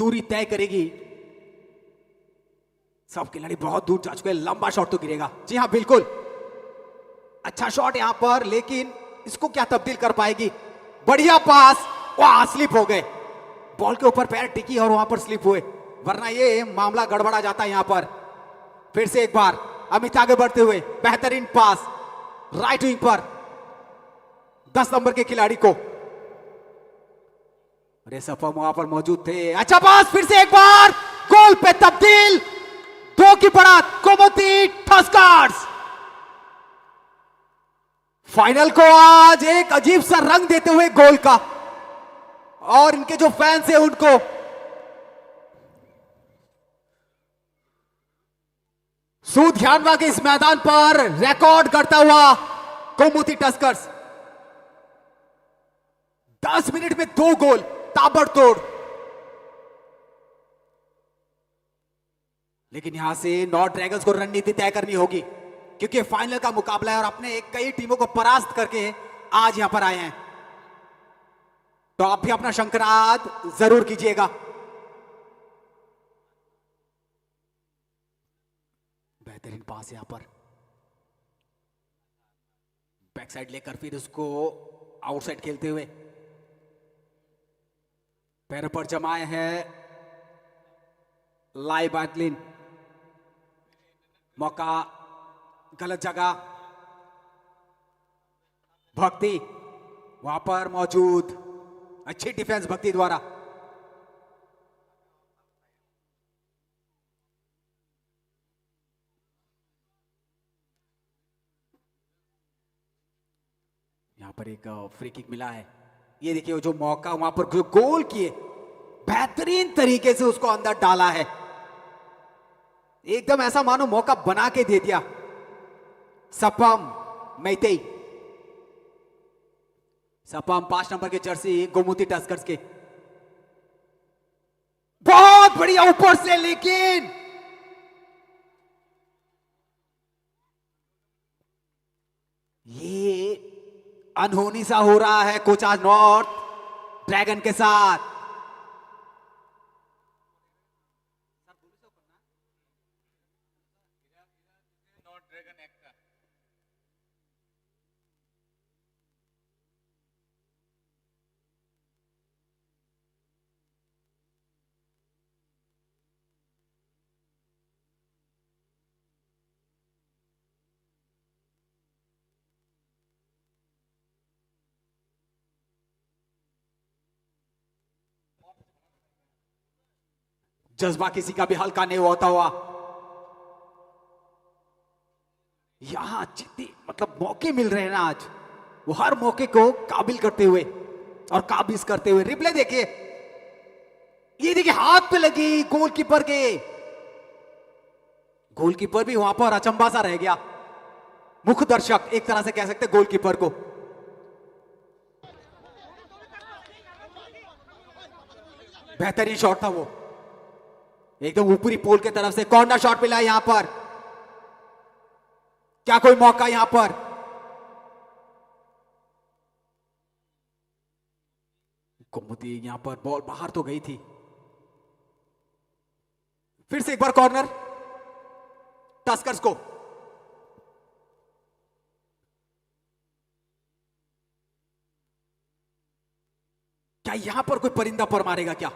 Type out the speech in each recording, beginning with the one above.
दूरी तय करेगी। सब खिलाड़ी बहुत दूर जा चुके हैं, लंबा शॉट तो गिरेगा। जी हाँ बिल्कुल, अच्छा शॉट यहां पर, लेकिन इसको क्या तब्दील कर पाएगी। बढ़िया पास, वाह स्लिप हो गए, बॉल के ऊपर पैर टिकी और वहां पर स्लिप हुए, वरना ये मामला गड़बड़ा जाता है यहां पर। फिर से एक बार अमित आगे बढ़ते हुए, बेहतरीन पास राइट विंग पर 10 नंबर के खिलाड़ी को। रेसफम वहां पर मौजूद थे, अच्छा पास, फिर से एक बार गोल पे तब्दील। 2 की बढ़त गोमती टस्कर्स फाइनल को आज एक अजीब सा रंग देते हुए गोल का, और इनके जो फैंस हैं उनको सुध्यानवा के इस मैदान पर रिकॉर्ड करता हुआ गोमती टस्कर्स 10 मिनट में 2 गोल, ताबड़तोड़। लेकिन यहां से नॉर्थ ड्रैगन्स को रणनीति तय करनी होगी, क्योंकि फाइनल का मुकाबला है और अपने कई टीमों को परास्त करके आज यहां पर आए हैं। तो आप भी अपना शंकराद जरूर कीजिएगा। बेहतरीन पास यहां पर, बैक साइड लेकर फिर उसको आउटसाइड खेलते हुए, पैरों पर जमाए हैं लाई बैटलिन, मौका गलत जगह, भक्ति वहां पर मौजूद, अच्छी डिफेंस भक्ति द्वारा। यहां पर एक फ्री किक मिला है, ये देखिए जो मौका वहां पर जो गोल किए, बेहतरीन तरीके से उसको अंदर डाला है, एकदम ऐसा मानो मौका बना के दे दिया। सपम मैतेई, सपम 5 नंबर के जर्सी गोमती टस्कर्स के, बहुत बढ़िया ऊपर से, लेकिन ये अनहोनी सा हो रहा है कोच आज नॉर्थ ड्रैगन के साथ। जज्बा किसी का भी हल्का नहीं होता हुआ, यहां जितनी मतलब मौके मिल रहे हैं ना आज, वो हर मौके को काबिल करते हुए और काबिज करते हुए। रिप्ले देखिए, ये देखिए हाथ पे लगी गोलकीपर के, गोलकीपर भी वहां पर अचंभा सा रह गया, मुख्य दर्शक एक तरह से कह सकते गोलकीपर को। बेहतरीन शॉट था वो, एकदम ऊपरी पोल के तरफ से कॉर्नर शॉट मिला यहां पर। क्या कोई मौका यहां पर, गोमती यहां पर बॉल बाहर तो गई थी, फिर से एक बार कॉर्नर टस्कर्स को। क्या यहां पर कोई परिंदा पर मारेगा क्या,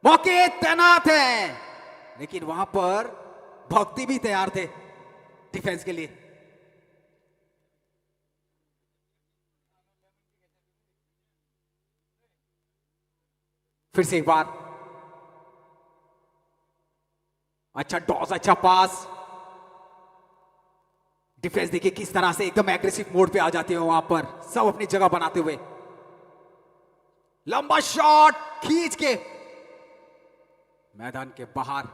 मौके तैनात हैं, लेकिन वहां पर भक्ति भी तैयार थे डिफेंस के लिए। फिर से एक बार, अच्छा टॉस, अच्छा पास, डिफेंस देखिए किस तरह से एकदम एग्रेसिव मोड पे आ जाते हैं वहां पर, सब अपनी जगह बनाते हुए। लंबा शॉट खींच के मैदान के बाहर,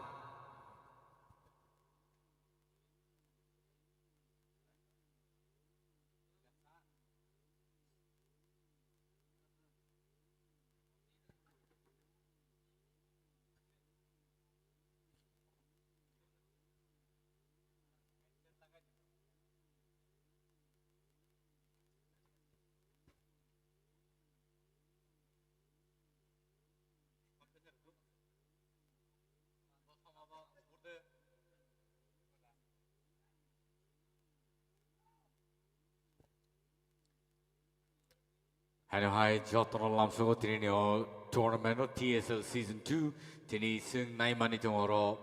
Hello, hi, Jotron Lamso, Trinio, Tournament of TSL Season 2, Tini Sung Naimani Tomorrow,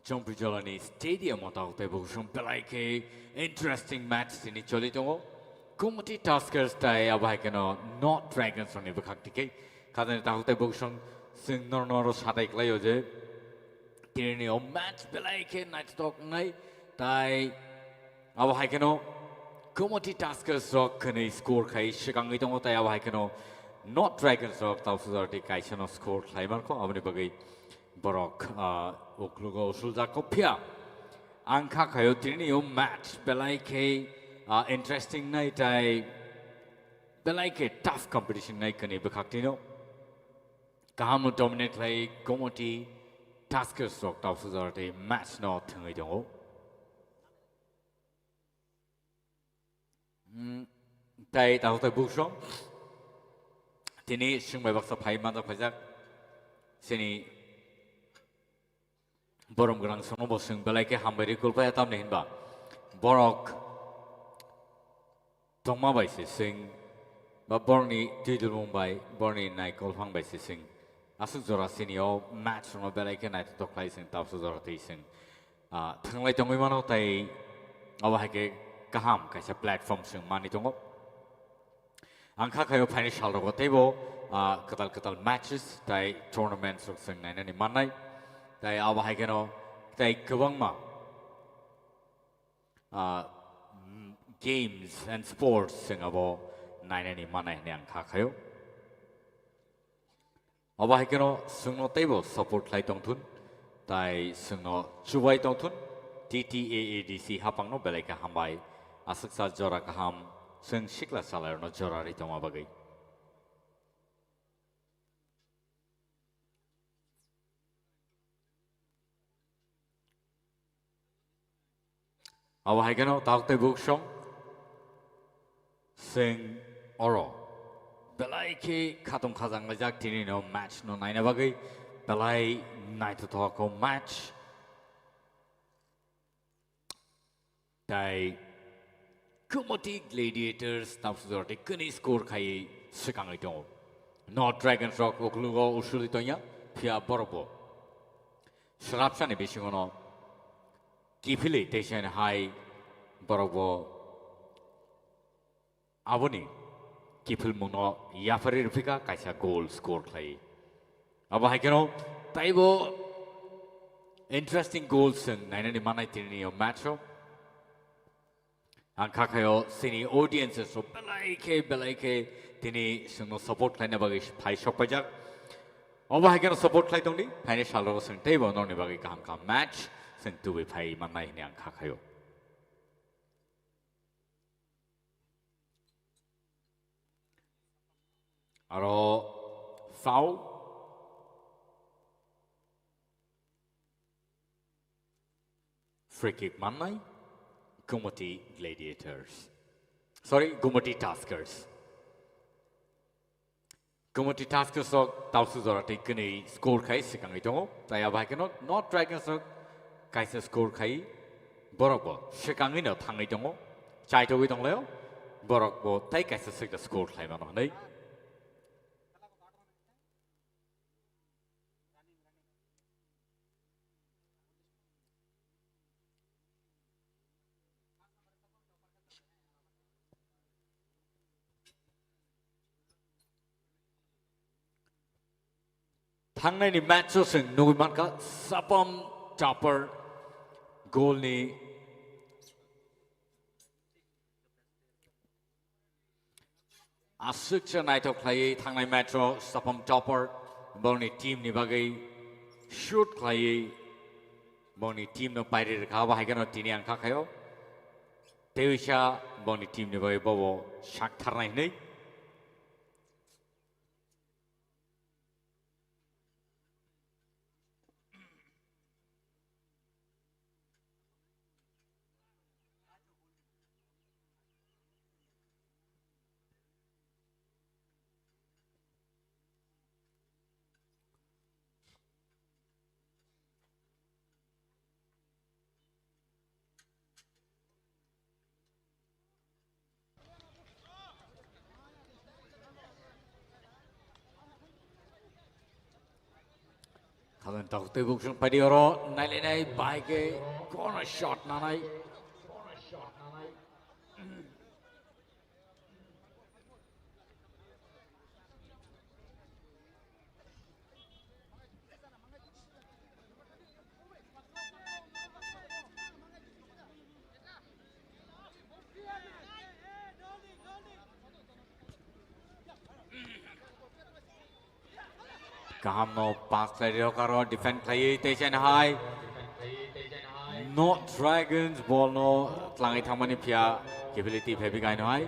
Jump Jolani Stadium of Devotion, Belike, interesting match, Tini Cholito, Kumati Taskers, Tai Abakano, not Dragons on Ibakaki, Kadan Tau Devotion, Sing Nornoro Shadak Layoje, Trinio match, Belike, Night Talk Night, Tai Abakano. Kumati Taskers rock can score kai shikangi tong tay awai kano not dragons rock tau sudar kai chano score climber ko amni bagai borok oklugo sulza ko pia angka kayo trini match belai ke interesting night tay belai ke tough competition night kani bakaktino kaham dominate lai Kumati Taskers rock tau sudar match no thangai tong tại tàu tại buộc sống thì ní sưng mày bác sập hay mang ra phải chắc xin ní borom grang sống nó sưng belai cái ham beri kulpa tam nehin ba borok trong ma bài sẽ sưng ba borni tidul mumbai borni nai kolphang bài sẽ sưng asuk zora xin yo match nó belai cái này tộc lại sưng tàu zora thì sưng thằng lại trong mấy món tại ở cái kaham kaisa platform sing mani tongo angka kayo financial ro tebo ketal matches tai tournaments sing nai ni manai tai awa hai keno tai kewang ma games and sports sing abo nai ni manai ni angka kayo awa hai keno sungno tebo support lai tong thun tai sungno chuwai tong thun TTAADC hapang no belai ka hambai asaksa jora kaham sing shikla salar no jora ri toma bagai awa haigano takte bukshong sing oro belai ke khatung khajang lajak tini no match no naina bagai belai nai to ko match dai Kumati Gladiators tapsudorte kuni score kai sekangai tong not dragons rock oklugo usulitonya pia borobo shrapsane bishingono kifili station high borobo aboni kifil muno yafarir fika kaisa goal score kai aba haikeno taibo interesting goals and nainani manai tini matcho ang kakayo sini audiences so belai ke tini sungno support lain bagi pai shop pajak oba hagen support lai tongni pai shalo sing table no ni bagi kam kam match sing tu be pai manai ni ang kakayo aro foul free kick manai Kumati Gladiators. Sorry, Kumati Taskers. Kumati Taskers so tausu zora tekuni score kai sikang ito. Taya ba keno not dragons so kaisa score kai borok sikang ino thang ito. Chai to itong leo borok bo tai kaisa sik the score kai mano nei. Tangnai ni match so sing nui man ka sapam chopper goal ni asuk cha nai to play tangnai match so sapam chopper bol ni team ni bagai shoot play bol ni team no pai ri ka ba hai ka no tini ang kha khayo tewisha bol ni team ni bagai bobo shak thar nai nei Kalian takutnya bukan pada orang nilai baik ke corner shot nanai. Kaham no pass player karo defend play station high. Not Dragons ball no tlangai thamani pia ability heavy guy no high.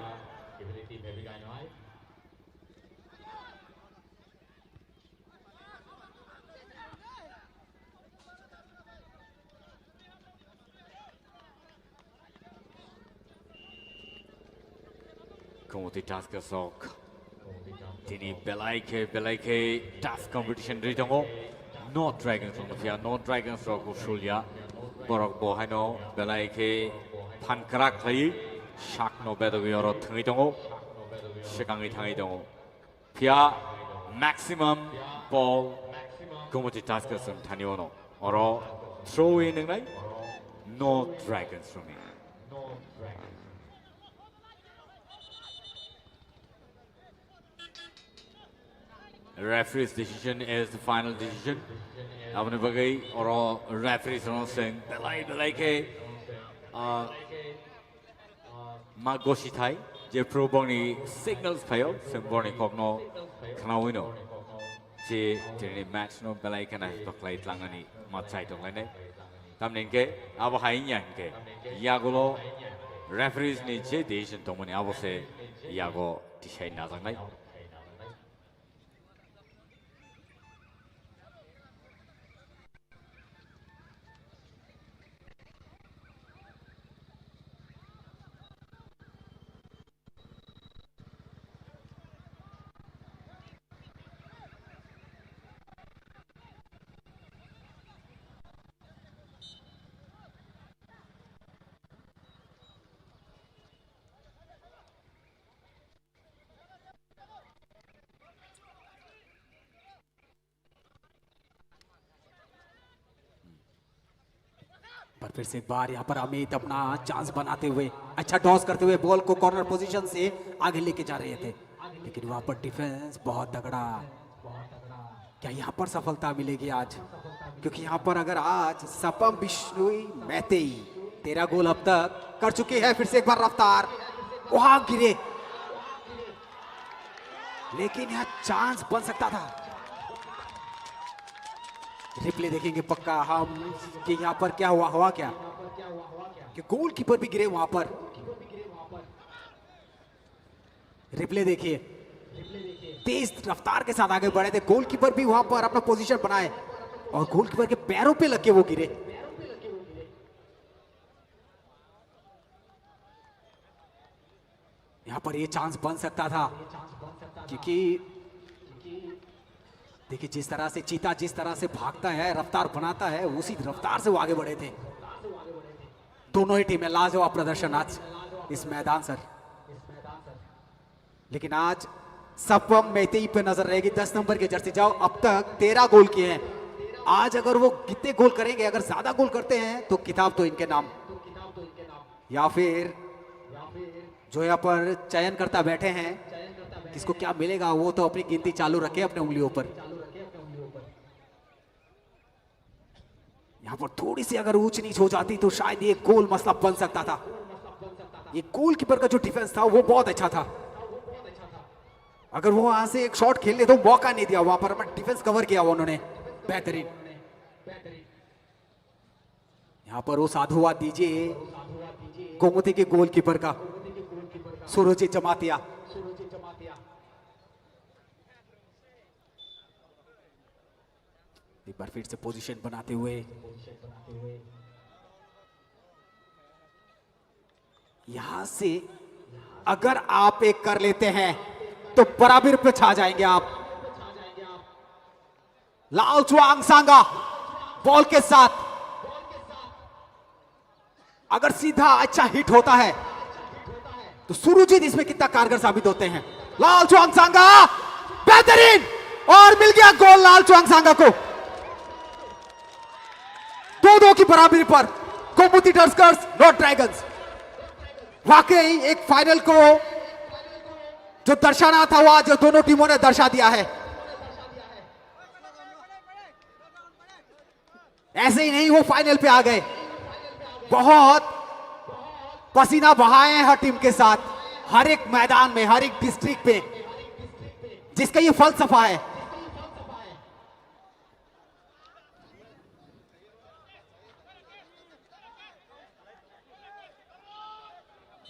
Komoti task sok. Tini belai ke tough competition ri tongo. No Dragons on the field, no Dragons ro ko Shulia. Borok bo haino belai ke phan krak khai shak no bedo yoro thangi tongo. Shikangi thangi tongo. Pia maximum ball Komoti task son taniono. Oro throw in ngai. No Dragons from me. The referee's decision is the final decision. Abne bagai oro referee sono sing belai ke magoshi thai je pro boni signals phayo sim boni kokno khnawino je tini match no belai kana toklai tlangani machai toklai ne tamnen ke abo hainyan ke yagulo referees ni je decision tomoni abo se yago decide na jangai. पर फिर से एक बार यहाँ पर अमित अपना chance बनाते हुए अच्छा टॉस करते हुए बॉल को कॉर्नर पोजीशन से आगे लेके जा रहे थे, लेकिन वहां पर डिफेंस बहुत तगड़ा। क्या यहाँ पर सफलता मिलेगी आज? क्योंकि यहाँ पर अगर आज सपम बिश्नोई मैतेई 13 गोल अब तक कर चुके हैं। फिर से एक बार रफ्तार वहां गिरे, लेकिन यहाँ चांस बन सकता था। रिप्ले देखेंगे पक्का हम कि यहाँ पर क्या हुआ क्या कि गोलकीपर भी गिरे वहां पर। रिप्ले देखिए, तेज रफ्तार के साथ आगे बढ़े थे, गोलकीपर भी वहां पर अपना पोजीशन बनाए और गोलकीपर के पैरों पे लग के वो गिरे। यहां पर ये चांस बन सकता था, क्योंकि देखिए जिस तरह से चीता जिस तरह से भागता है, रफ्तार बनाता है, उसी रफ्तार से वो आगे बढ़े थे। दोनों ही टीमें लाजवाब प्रदर्शन आज इस मैदान सर। लेकिन आज सपम मैतेई पे नजर रहेगी, 10 नंबर के जर्सी। जाओ, अब तक 13 गोल किए हैं। आज अगर वो कितने गोल करेंगे, अगर ज्यादा गोल करते हैं तो किताब तो इनके नाम, या फिर जो यहाँ पर चयन करता बैठे हैं किसको क्या मिलेगा, वो तो अपनी गिनती चालू रखे अपने उंगलियों पर। यहाँ पर थोड़ी सी अगर ऊंच नीच हो जाती तो शायद ये गोल मसला बन सकता था। ये गोलकीपर का जो डिफेंस था वो बहुत अच्छा था। अगर वो वहां से एक शॉट खेलने तो मौका नहीं दिया, वहां पर अपना डिफेंस कवर किया उन्होंने बेहतरीन। यहाँ पर वो साधुवाद दीजिए गोमती के गोलकीपर का, सूरज जमातिया। एक बार फिर से पोजीशन बनाते हुए यहां से अगर आप एक कर लेते हैं तो बराबर पे छा जाएंगे आप। लाओ चुआंग सांगा बॉल के साथ अगर सीधा अच्छा हिट होता है तो सुरुजीत इसमें कितना कारगर साबित होते हैं। लाल चुआंग सांगा बेहतरीन, और मिल गया गोल लाल चुआंग सांगा को। 2-2 की बराबरी पर गोमती टस्कर्स नॉर्थ ड्रैगन्स। वाकई एक फाइनल को जो दर्शाना था वो आज दोनों टीमों ने दर्शा दिया है। ऐसे ही नहीं वो फाइनल पे आ गए, बहुत पसीना बहाए हैं हर टीम के साथ, हर एक मैदान में, हर एक डिस्ट्रिक्ट पे, जिसका ये फलसफा है।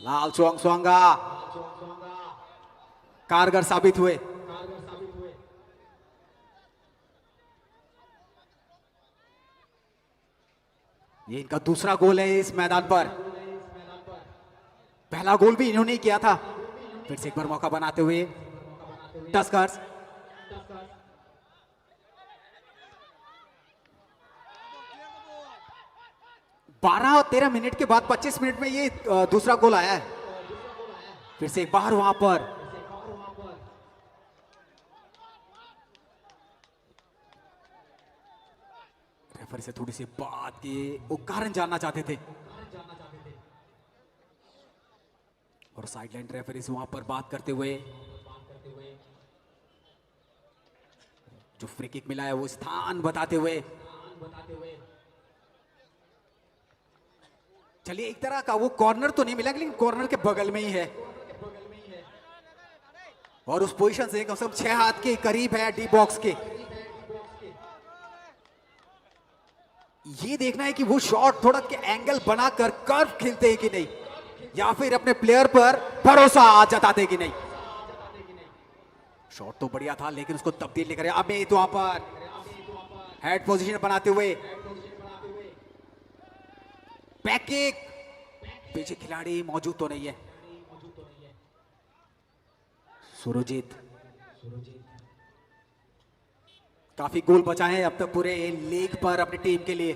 लाल चुआंगसुआंगा कारगर साबित हुए। ये इनका दूसरा गोल है इस मैदान पर। पहला गोल भी इन्होंने ही किया था। फिर से एक बार मौका बनाते हुए टस्कर्स। बारह और 13 मिनट के बाद 25 मिनट में ये दूसरा गोल आया है। फिर से एक बार वहां पर रेफरी से थोड़ी सी बात की, वो कारण जानना चाहते थे और साइडलाइन रेफरी से वहां पर बात करते हुए जो फ्री किक मिला है वो स्थान बताते हुए। चलिए, एक तरह का वो कॉर्नर तो नहीं मिला, लेकिन कॉर्नर के बगल में ही है और उस पोजीशन से कम से कम 6 हाथ के करीब है डी बॉक्स के। ये देखना है कि वो शॉट थोड़ा के एंगल बनाकर कर्व खेलते हैं कि नहीं, या फिर अपने प्लेयर पर भरोसा जताते कि नहीं। शॉट तो बढ़िया था लेकिन उसको तब्दील नहीं करे। अमित वहां पर हेड पोजीशन बनाते हुए बैक किक, पीछे खिलाड़ी मौजूद तो नहीं है। सुरजीत काफी गोल बचाए हैं अब तक पूरे लीग पर अपनी टीम के लिए।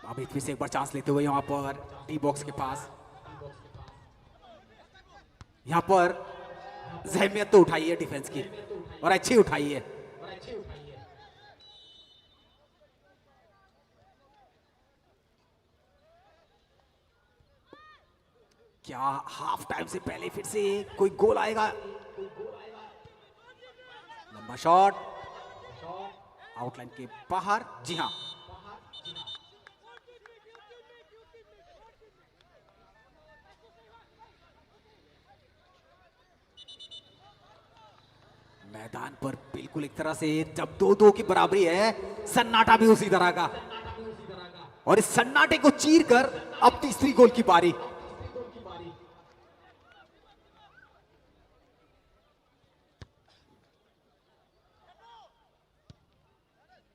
अभी फिर से एक बार चांस लेते हुए यहां पर टी बॉक्स के पास, यहां पर जहमियत तो उठाई है डिफेंस की और अच्छी उठाई है। क्या हाफ टाइम से पहले फिर से कोई गोल आएगा? लंबा शॉट आउटलाइन के बाहर। जी हां, मैदान पर बिल्कुल एक तरह से जब 2-2 की बराबरी है, सन्नाटा भी उसी तरह का, और इस सन्नाटे को चीर कर अब तीसरी गोल की बारी।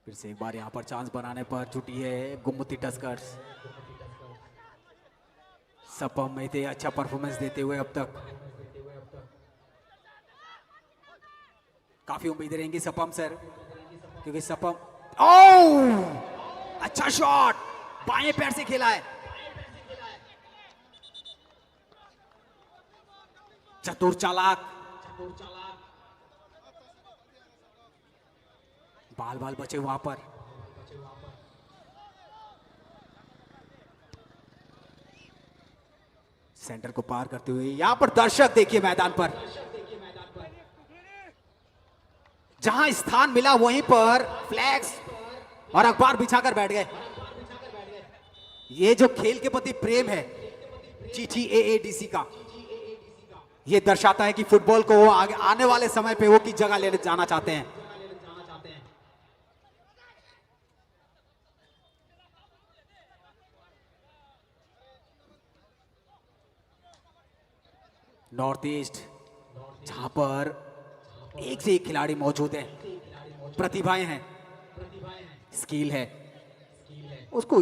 फिर से एक बार यहां पर चांस बनाने पर जुटी है गोमती टस्कर्स। सपम में थे अच्छा परफॉर्मेंस देते हुए अब तक, काफी उम्मीदें रहेंगी सपम सर, क्योंकि सपम अच्छा शॉट बाएं पैर से खेला है। चतुर चालाक, बाल बाल बचे वहां पर। सेंटर को पार करते हुए यहां पर दर्शक देखिए मैदान पर, जहां स्थान मिला वहीं पर फ्लैग्स और अखबार बिछाकर बैठ गए। ये जो खेल के प्रति प्रेम है GTAADC का, ये दर्शाता है कि फुटबॉल को वो आगे आने वाले समय पे वो की जगह लेने जाना चाहते हैं। नॉर्थ ईस्ट, जहां पर एक से एक खिलाड़ी मौजूद है, प्रतिभाएं हैं, स्किल है, उसको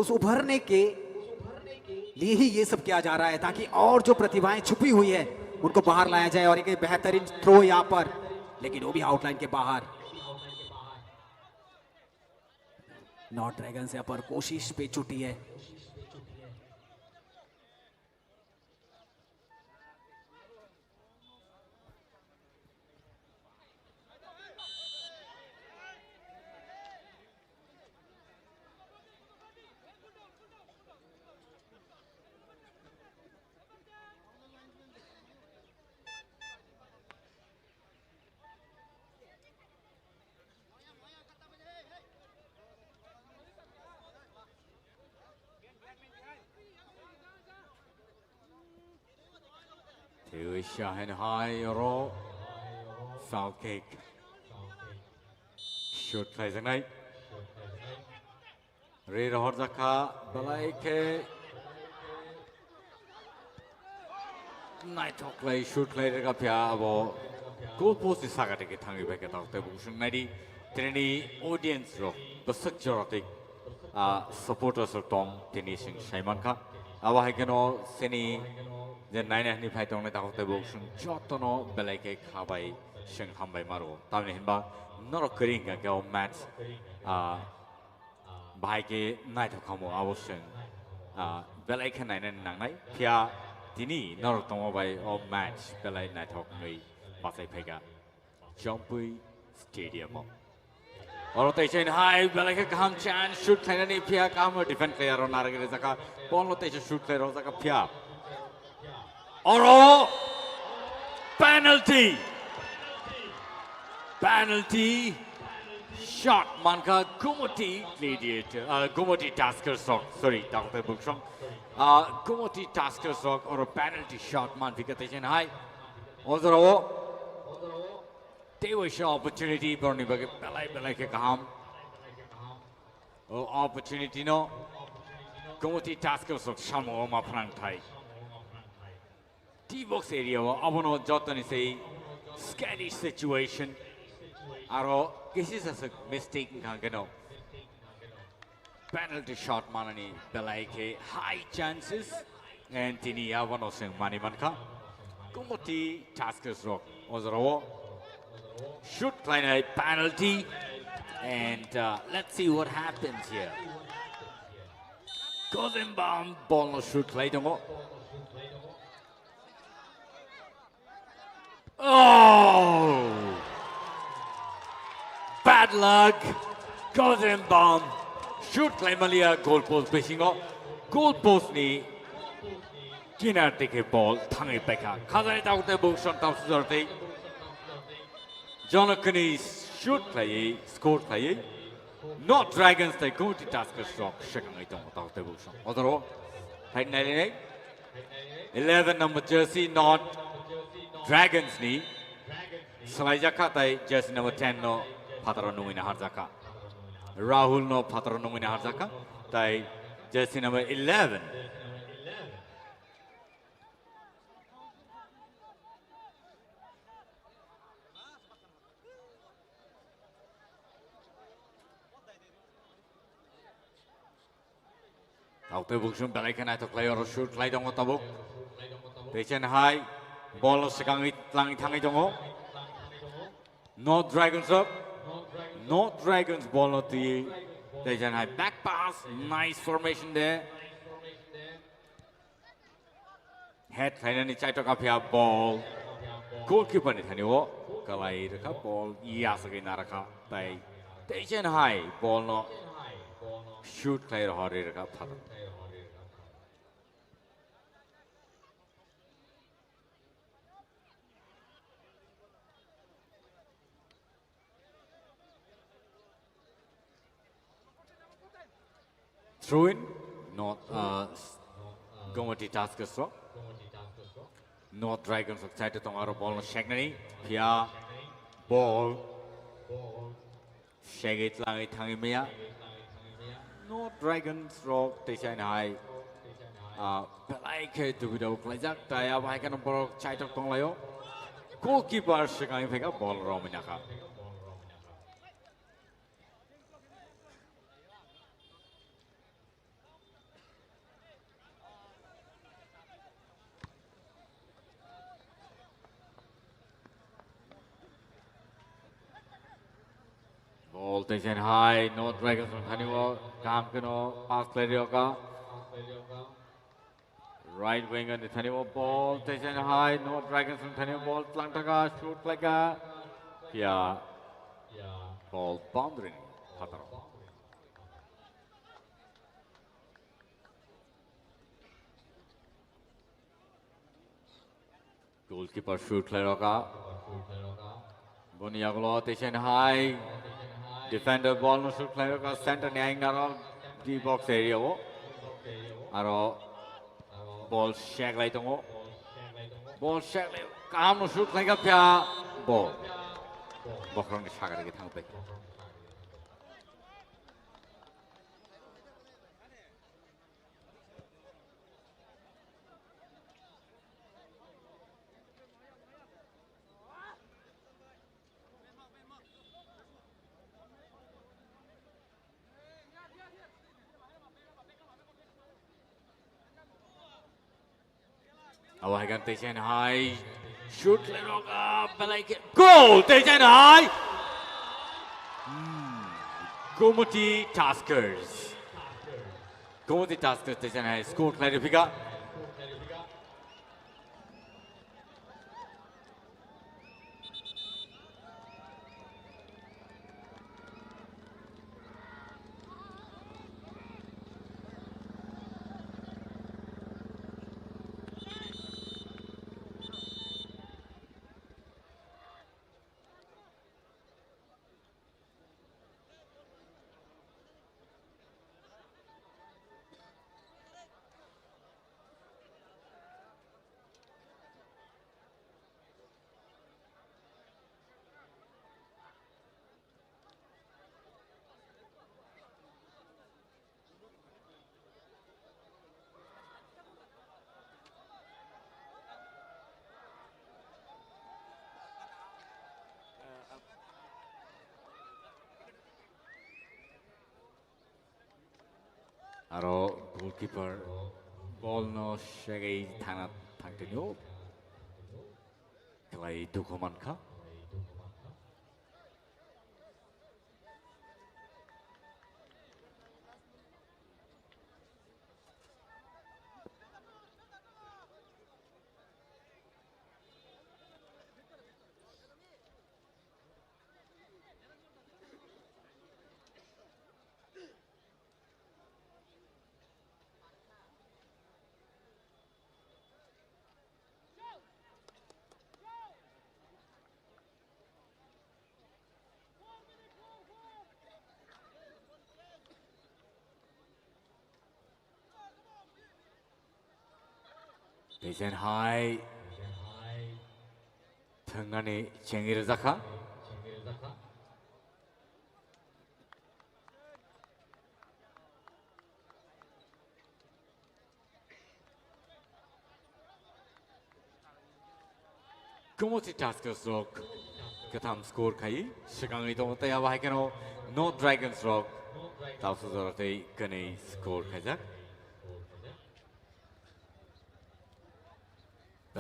उस उभरने के लिए ही ये सब किया जा रहा है, ताकि और जो प्रतिभाएं छुपी हुई है उनको बाहर लाया जाए। और एक बेहतरीन थ्रो यहां पर, लेकिन वो भी आउटलाइन के बाहर। नॉर्थ ड्रैगन्स यहां पर कोशिश पे छुटी है। Theo Shahin high ro foul kick. Shoot play the night. Reed Horzaka Balaike Night talk play shoot play the Gapia abo goal post is Sagati Tangi back at the Bushun Nadi Trini audience ro Basak Jorotic supporters of Tom Tinising Shaimanka Awahagano Seni the 9 and if I don't let out the Bushun Jotono Balaike Habai Sheng Hambai Maro Tamihimba not occurring a girl match bài cái này thôi không có option về lại cái này nên nặng đấy phía tí ní nó tông vào all match về lại này thôi người bắt tay phải cả Jompuy Stadium rotation high về lại cái cam chance shoot cái này phía cam defend player rồi nãy cái cái ball rotation shoot player rồi cái phía oro penalty shot manka Gumoti gladiator Gumoti Tasker Sock sorry Dr. Bukshong Gumoti Tasker Sock or a penalty shot man vikation high also they were show opportunity burning belai ke kaham opportunity no Gumoti Tasker Sock shamo ma prank thai T box area abono jotani say scary situation aro this is a mistake kangano penalty shot manani belaike high chances and tini avano sing mani manka Gumoti Taskers rock ozaro shoot kleine penalty and let's see what happens here Gozenbaum ball no shoot kleidongo oh bad luck Gozenbaum shoot Malia goal post pushing goal post ni kinar teke ball thangai peka khazai taute boxon top sorte Jonakani shoot play score play not Dragons they go to Tasker Rock shakangai tong taute boxon odoro height 99 11 number jersey not Dragons ni Salajaka tai jersey number 10 no Patronumina Harzaka. Rahul no Patronumina Harzaka. Tai jersey number 11. Taute Bukshun Balakan to play or shoot light on Otabuk. Patient high. Ball sekangi lang tangi tongo. No Dragons up. No Dragons ball not the Dejan high back pass. Nice formation there. Head finally try to copy a ball. Goalkeeper ni thani wo. Kalai raka ball. Yasagi naraka. Tai Dejan high ball no shoot player hori raka pata. Throw in, not Gomati Taskers rock. Not Dragons of Chita Tongaro ball Shagnani. Pia ball. Shagit Langi Tangimia. Not Dragons rock. They shine high. Like to widow Klazak. Taya Wakan ball Chita Tonglayo. Goalkeeper Shagang pick up ball Rominaka. Voltage high, no Dragons from Haniwo, Kamkano, pass Lerioka. Right wing on the Haniwo ball, station high, no Dragons from Haniwo ball, Plantaka, shoot like a. Yeah. Ball boundary, Hataro. Goalkeeper shoot Leroka. Boniagolo, station high. Defender ball no shoot player ka center nyang naro di box area wo aro ball shag lai tongo ball shot kam no shoot like a pia ball bokrong ni sagar ge thang pe awagan Tejan High shoot leroga belai goal Tejan High Gomoti Taskers Tejan High score clarifika aro goalkeeper ball no shagai thana thangtino kelai dukoman kha Tejan High thangani chengir zakha Gomoti Taskers rock katham score khai sigangi to taya wahai kano no dragons rock tausu zorate kani score khajak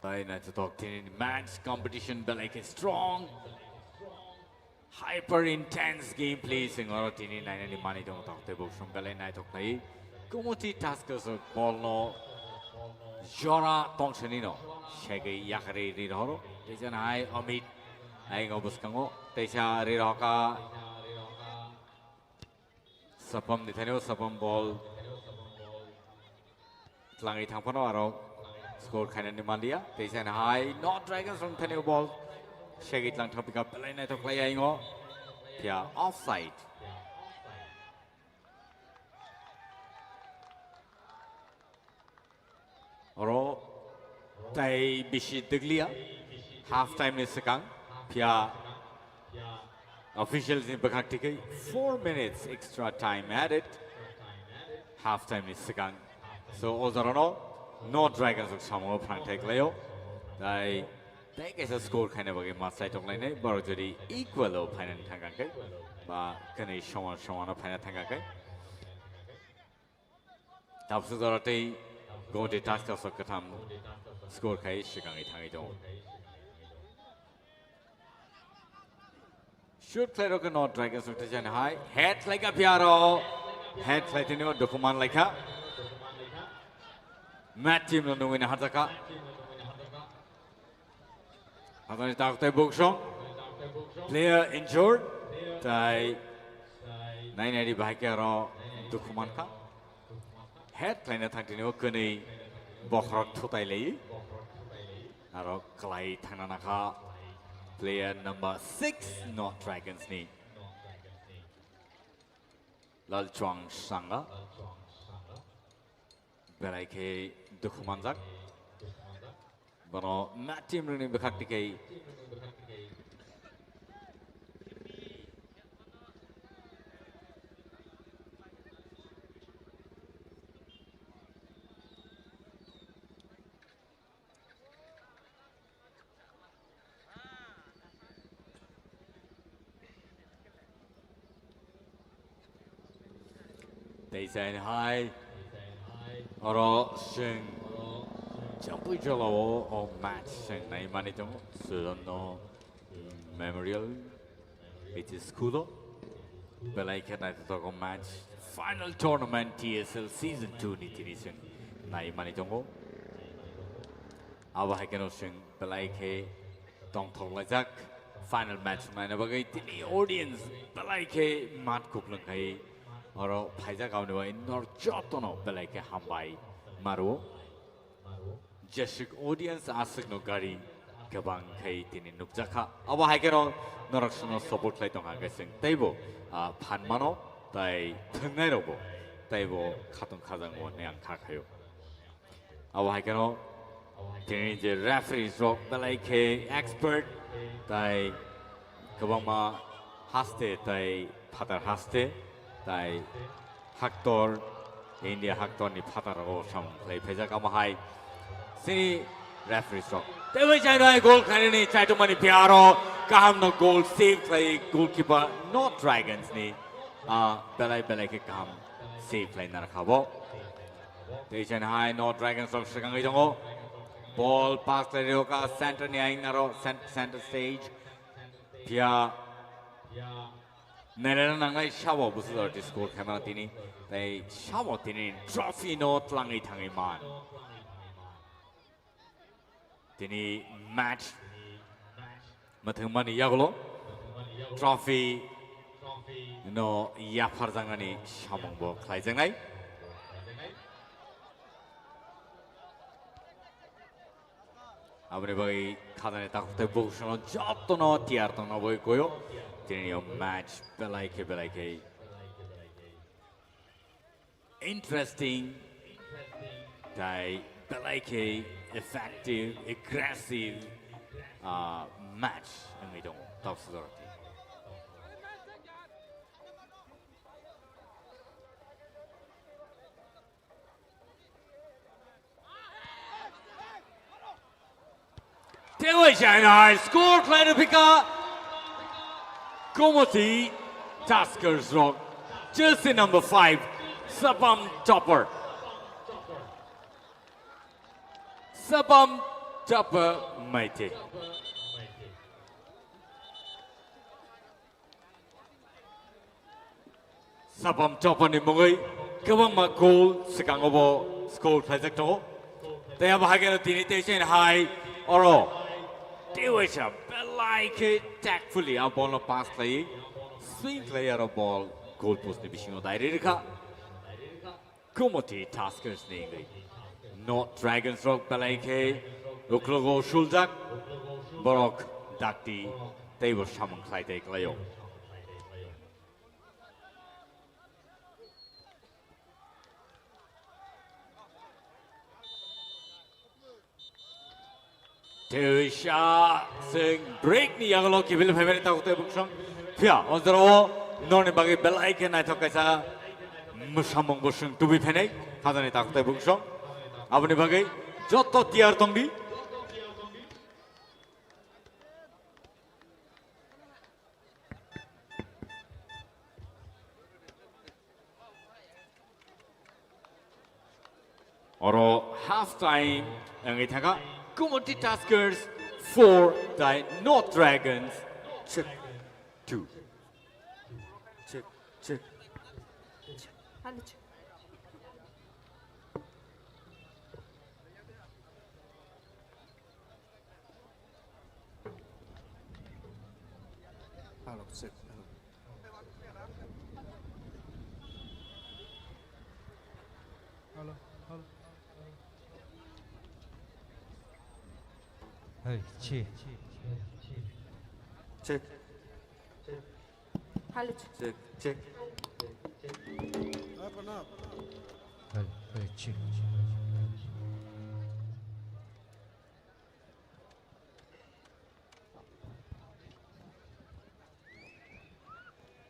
Dai na to talk in match competition like a strong hyper intense gameplay singoro tini nine ni mani dong talk te bo from belai nai talk nai Gomoti Taskers ball no jora tongchanino shagai yakare ri horo Tejan High Amit ai ngobus kango teja ri roka sapam ni thanyo sapam ball tlangai thangpano aro score kind of Nimandia. Tejan High, not Dragons from Tenio ball. Shagit lang topic up. Pelay to play ingo. Yeah, offside. Oro tay bishi deglia. Half time is second. Pia officials in Bakaktik 4 minutes extra time added. Half time is second. So Ozarano. No Dragons of Samo Prantek Leo. They take a score kind of a game must of Lane, Borjodi equal of Pen and Tangake. But can I show on a Pen and Tangake? Tapsuzorate go to task of Katam score Kai Shigangi Tangido. Should play Rogan or Dragons of Tejan High. Head like a piano, head like a document like her. Matt team no win Hataka. Hatani Takte Bukshong. Player injured. Tai 980 Bahakero Dukumanka. Head planet Tantino Kuni Bokrot Tutaili. Aro Kalai Tananaka. Player number 6, not Dragons Knee. Lal Chuang Sanga. Beraike Dukumanzak. Bono Matt team rini bekakti kay. They say hi. Oro sing. Jampu jolo o match sing nai mani tong sudono memorial. It is kudo. Belai kena to match. Final tournament TSL season 2 ni tiri sing nai mani tongo. Awa hakeno sing belai ke tong thong lajak. Final match nai na bagai tini audience belai ke mat kuplang kai. Oro phaija gaउने भयो नर जतनो बेलायके हामबाय मारो जसक audience आसकनो गारी गोबां खै तिनि नुबजाखा अब हाइकेरो नरक्सनो support लाइ दं हागेसिं तैबो फानमानो ताइ थंनाय रबो तैबो खातुं खाजां वने आं खाखायो अब हाइकेरो तिनि जे रेफरीज रक बेलायके एक्सपर्ट ताइ गोबां मा हास्ते ताइ फादार हास्ते ताइ हाक्टर इंडिया हाक्टर नि फातार ओ सम प्ले फेजा कामहाय सिनी रेफरी स्ट्रोक तेवे चाइनाय गोल खाने चाइटो मनि प्यारो काम न goal save play goalkeeper North Dragons नि बेलाय बेलाय के काम सेव प्ले न रखाबो ते चाइनाय नॉट ड्रैगन्स रक सगंगै दंगो बॉल पास ले का सेंटर नि आइङ रो सेंटर स्टेज पिया 내려는 낭나이 샤워 무슨 어디 스코어 캐머라 티니 네 샤워 티니 트로피 노 랑이 당이만 티니 매치 마등만이 야골로 트로피 노 야파장가니 샤몽보 클라이장나이 아무리 거기 카단에 딱 보고서는 저또 너 디아르도 너 보이고요. Then your match belai interesting tai belai effective aggressive match ngai dong top score Dewi Shanghai score Kleiner Pika Komoti Taskers Rock jersey number 5 Sabam Topper Maite Sabam Topper ni mongai kawang ma goal sekang obo score Kleiner to they have hagen tini te Shanghai oro Dewi Shanghai like tactfully a ball of pass play swing player of ball goal post ni bisino dairika Komoti Taskers ni not Dragons Rock Balake Loklogo Shuljak Borok Dakti they were Shamon Clyde Glayo Tusha sing break ni yang lo kibil family tak utai buksong pia ondro non bagi belai na thok kaisa musamong buksong tubi phenai khadani tak utai buksong abni bagi joto tiar tongdi oro half time yang ithaga Komoti Taskers 4 die North Dragons check 2 check Hello, check. Hey, check. Hello, check. Hey, check.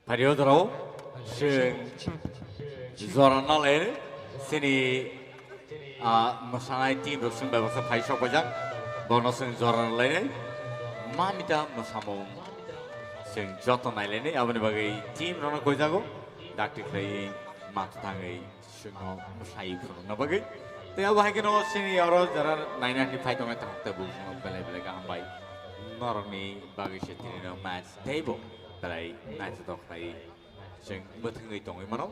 periodo sing zorana le sini masanai team ro sing babasa phai sok bajak bono sing zorana le mamita masamo sing joto nai le abani bagai team ro koi jago dakti khai mat tangai sing no masai ro na bagai te ab hai keno sini aro jara 995 tong ta te bu bele bele ga ambai normi bagi setini no match table tại này sẽ đọc lại chuyện bất thường người tổng ấy mà nó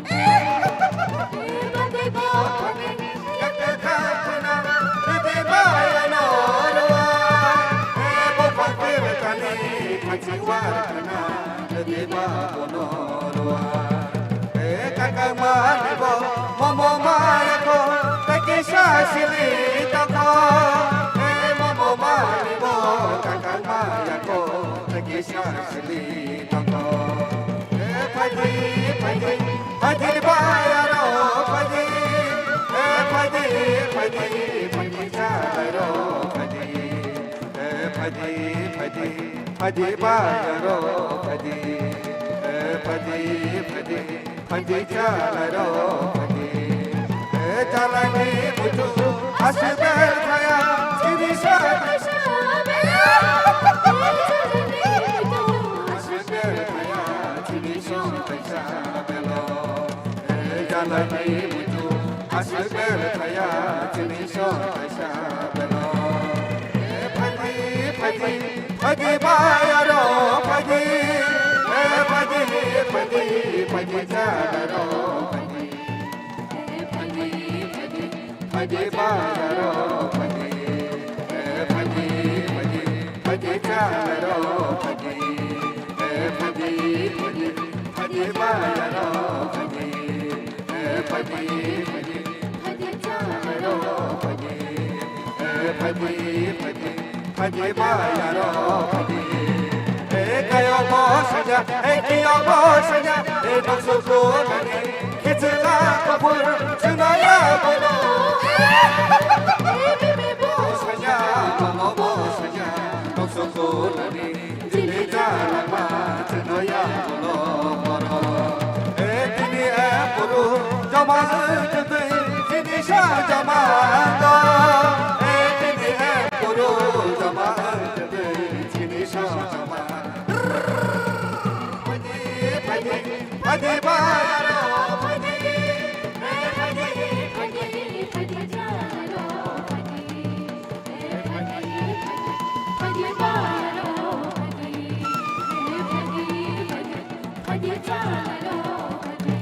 Hey, warkana deba bonorwa kakama nebo momo marako takisha sili tako momo marebo kakama yako takisha sili tako padi padi padi bayaro padi padi padi padi chalo padi padi padi padi bayaro padi padi padi padi chalo padi chalani mutu asber khaya chidisha asber khaya chidisha kaisa belo chalani mutu asber khaya chidisha kaisa belo padi padi padi bayaro padi padi padi padi chalo padi padi padi padi bayaro padi padi padi padi chalo padi padi padi padi bayaro padi padi padi padi chalo padi padi padi padi bayaro padi kayo mo saja kiyo mo saja dongsu ko nani kitla kapur sunaya bono bo saja mo saja dongsu ko nani dili jala ma sunaya bono bono dili apuru jama jete dili sha jama do dili apuru jama jete dili sha jama padi bayaro padi padi padi padi chalo padi padi padi bayaro padi padi padi chalo padi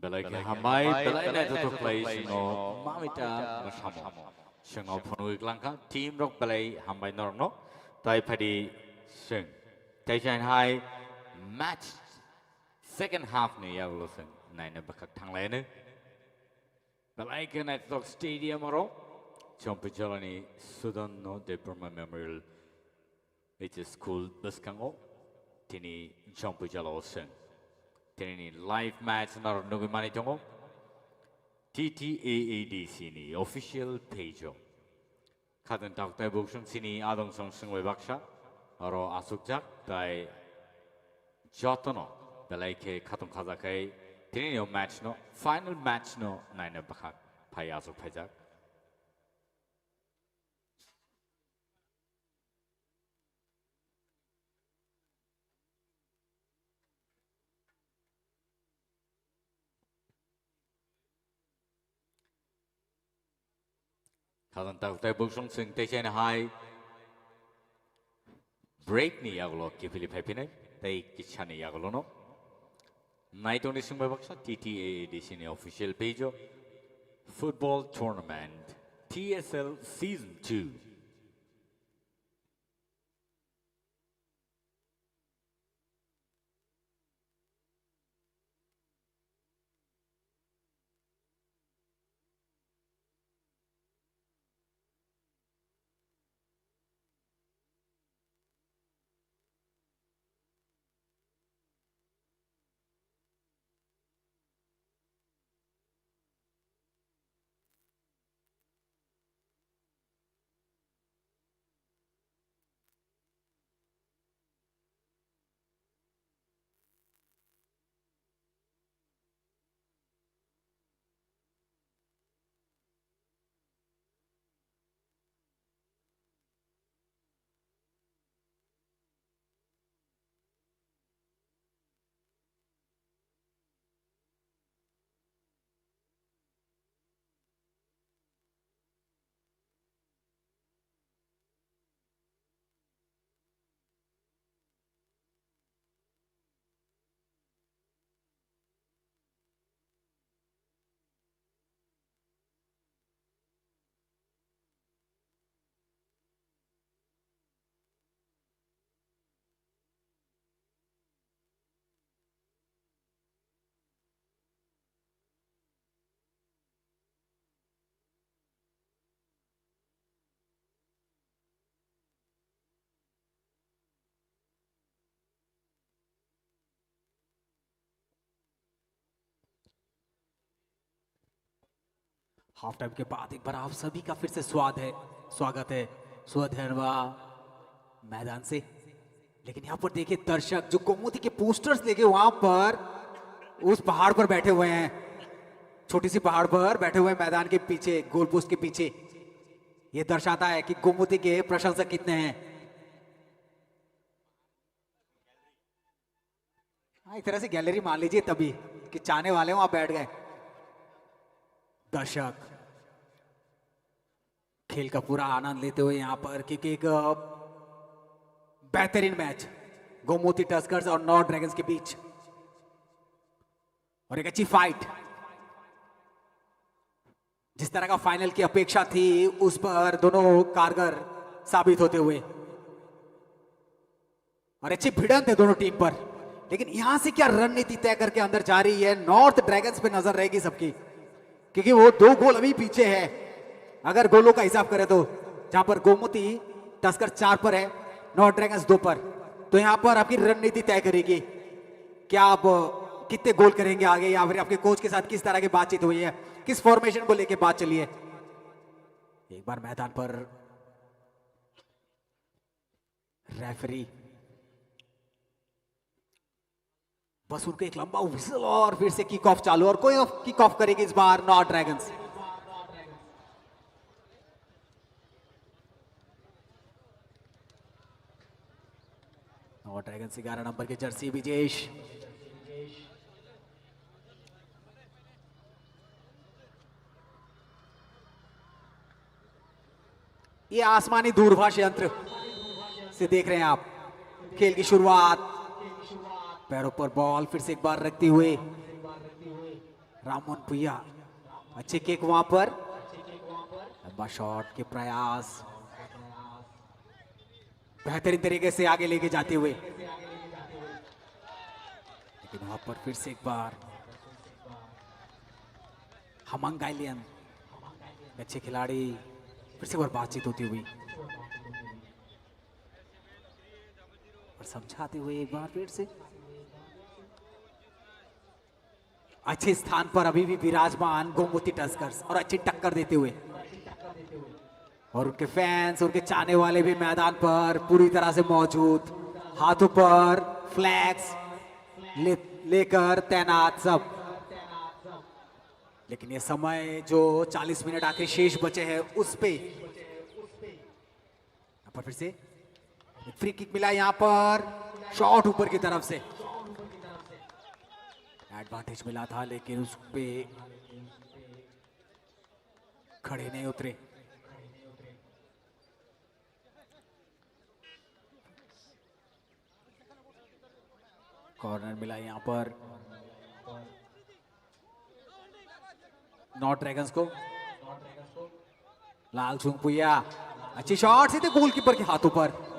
Belai ke hamai belai na to place no mamita masamo. Sengau phonu iklangka team rock belai hamai nor no. Tai phadi seng. Tai chan hai match second half ni ya lo seng. Nai na bakak thang lai ne. Belai ke na to stadium ro. Jump jalani Sudan no Diploma Memorial. It is school baskango. Tini jump jalo seng. Tini live match nar nugi mani tongo TTAADC ni official page o kaden tak tai buksung sini adong song sungwe baksha aro asuk jak tai jotono belai ke khatum khaza kai tini no match no final match no naina bakhak pai asuk phajak kadan tak tai buksung sing te chen hai break ni aglo ke philip happy tai kichani aglo no night only sing baksha TTAADC ni official page o football tournament TSL season 2 half time के बाद एक बार आप सभी का फिर से स्वागत है स्वधर्वा मैदान से। लेकिन यहाँ पर देखिए दर्शक जो गोमती के पोस्टर्स लेके वहां पर उस पहाड़ पर बैठे हुए हैं, छोटी सी पहाड़ पर बैठे हुए हैं मैदान के पीछे, गोल पोस्ट के पीछे। ये दर्शाता है कि गोमती के प्रशंसक कितने हैं। एक तरह से गैलरी मान लीजिए तभी कि चाहने वाले वहां बैठ गए। दर्शक खेल का पूरा आनंद लेते हुए यहां पर, क्योंकि एक बेहतरीन मैच गोमती टस्कर्स और नॉर्थ ड्रैगन्स के बीच और एक अच्छी फाइट, जिस तरह का फाइनल की अपेक्षा थी उस पर दोनों कारगर साबित होते हुए और अच्छी भिड़ंत है दोनों टीम पर। लेकिन यहां से क्या रणनीति तय करके अंदर जा रही है, नॉर्थ ड्रैगन्स पे नजर रहेगी सबकी, क्योंकि वो 2 गोल अभी पीछे है अगर गोलों का हिसाब करें तो, जहां पर गोमती टस्कर 4 पर है, नॉर्थ ड्रैगन्स 2 पर। तो यहां पर आपकी रणनीति तय करेगी क्या आप कितने गोल करेंगे आगे, या फिर आपके कोच के साथ किस तरह की बातचीत हुई है, किस फॉर्मेशन को लेके बात चली है। एक बार मैदान पर रेफरी बस उनको एक लंबा विसल और फिर से किक ऑफ चालू, और कोई किक ऑफ करेगी इस बार North Dragons. North Dragons 11 number के जर्सी विजेश, ये आसमानी दूरभाष यंत्र से देख रहे हैं आप खेल की शुरुआत। पैरों पर बॉल फिर से एक बार रखते हुए राममोहन भुइया, अच्छे किक वहां पर, लंबा शॉट के प्रयास बेहतरीन तरीके से आगे लेके जाते हुए, लेकिन वहां पर फिर से एक बार हमंग गाइलियन अच्छे खिलाड़ी, फिर से एक बार बातचीत होती हुई और समझाते हुए एक बार फिर से अच्छे स्थान पर अभी भी विराजमान गोमती टस्कर्स और अच्छी टक्कर देते हुए, और उनके फैंस, उनके चाहने वाले भी मैदान पर पूरी तरह से मौजूद, हाथों पर फ्लैग्स लेकर तैनात सब। लेकिन ये समय जो 40 मिनट आखिर शेष बचे हैं उस पे यहाँ पर फिर से फ्री किक मिला, यहाँ पर शॉट ऊपर की तरफ से एडवांटेज मिला था, लेकिन उस पे खड़े नहीं उतरे। कॉर्नर मिला यहाँ पर नॉर्थ ड्रैगन्स को। लाल सुंगपुया अच्छी शॉट सीधे गोलकीपर के हाथों पर।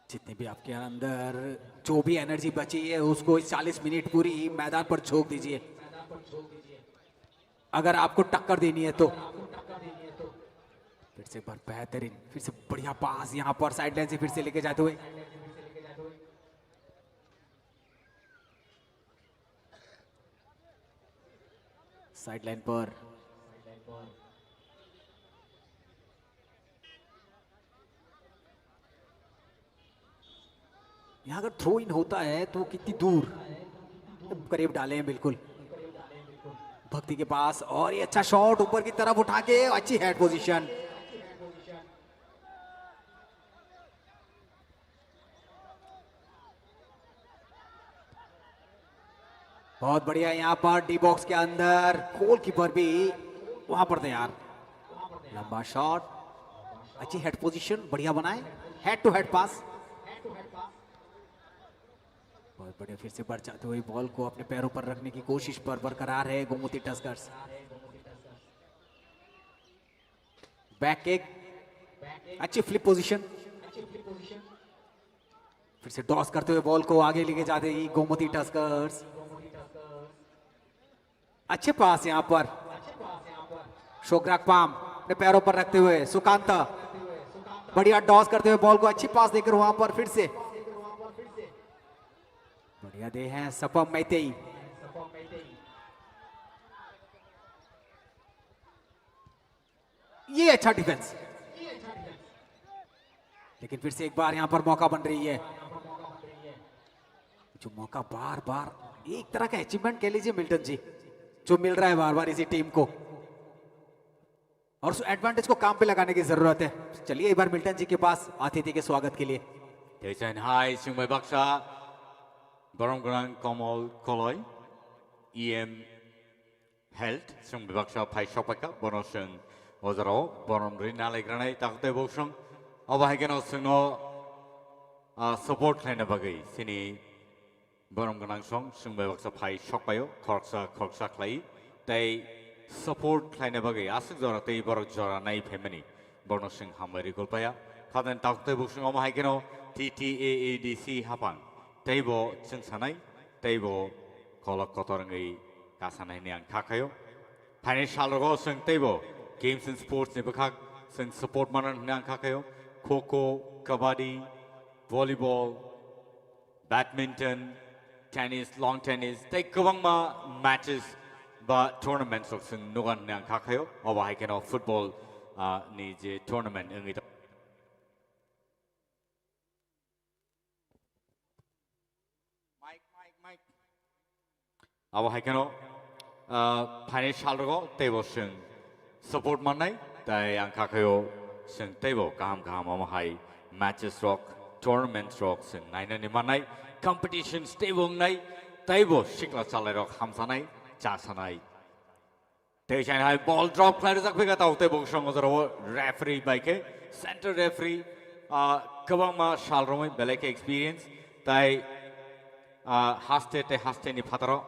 जितने भी आपके अंदर जो भी एनर्जी बची है उसको इस 40 मिनट पूरी मैदान पर झोंक दीजिए, अगर आपको टक्कर देनी है तो। फिर से बेहतरीन, फिर से बढ़िया पास यहां पर साइड लाइन से फिर से लेके जाते हुए, साइड लाइन पर यहां अगर थ्रो इन होता है तो कितनी दूर, करीब डाले हैं बिल्कुल भक्ति के पास, और ये अच्छा शॉट ऊपर की तरफ उठा के अच्छी हेड पोजीशन। बहुत बढ़िया यहां पर डी बॉक्स के अंदर गोलकीपर भी वहां पर तैयार, लंबा शॉट, अच्छी हेड पोजीशन बढ़िया बनाए, हेड टू हेड पास, बहुत बढ़िया। फिर से बढ़ जाते हुए बॉल को अपने पैरों पर रखने की कोशिश पर बरकरार है गोमती टस्कर्स। बैक किक, अच्छी फ्लिप पोजीशन, फिर से टॉस करते हुए बॉल को आगे लेके जाते ही गोमती टस्कर्स। अच्छे पास यहां पर शोग्राक पाम अपने पैरों पर रखते हुए सुकांता बढ़िया टॉस करते हुए बॉल को अच्छी पास देकर वहां पर फिर से बढ़िया दे हैं सपम मैतेई। ये अच्छा डिफेंस, लेकिन फिर से एक बार यहां पर मौका बन रही है। जो मौका बार बार एक तरह का अचीवमेंट कह लीजिए मिल्टन जी, जो मिल रहा है बार बार इसी टीम को, और उस एडवांटेज को काम पे लगाने की जरूरत है। चलिए एक बार मिल्टन जी के पास अतिथि के स्वागत के लिए। 대전 하이 승배 박사 버럼그랑 거몰 콜로이 EM 헬트 승배 박사 파이쇼파카 버너슨 오저로 버럼리 나레그라네 딱대 복성 어바이게노 승노 서포트 라인에 바기 시니 버럼그랑 송 승배 박사 파이쇼파요 콜사 클레이 대 서포트 라인에 바기 아승저라 대 버럭 저라 나이 페미니 버너슨 함메리 골파야 카덴 딱대 복성 어바이게노 TTAADC hapang table sing sanai table kolok kotorangai kasanai niang kakayo pane shalogo sing table games and sports ne bakak sing support manan niang kakayo kho kabaddi volleyball badminton tennis long tennis tai kabang ma matches ba tournaments ok sing nugan niang kakayo oba hai keno football ni je tournament ngi अब हाइकेनो फाइने शालरगो table सिं support माननाय ताय आं खाखायो सिं table गाहाम अमा हाय matches रक tournament रक सिं नायनानै माननाय कम्पिटिशन्स टेबल नाय टेबल सिक्ला चालाय रक हामसानाय जासानाय तेजान हाय बॉल ड्रॉप खालाय जाखबेगा ताव टेबल संग जराव रेफरी बाइके सेंटर रेफरी गोबांमा शालरमै बेलेक एक्सपीरियंस ताय हास्ते नि फातारो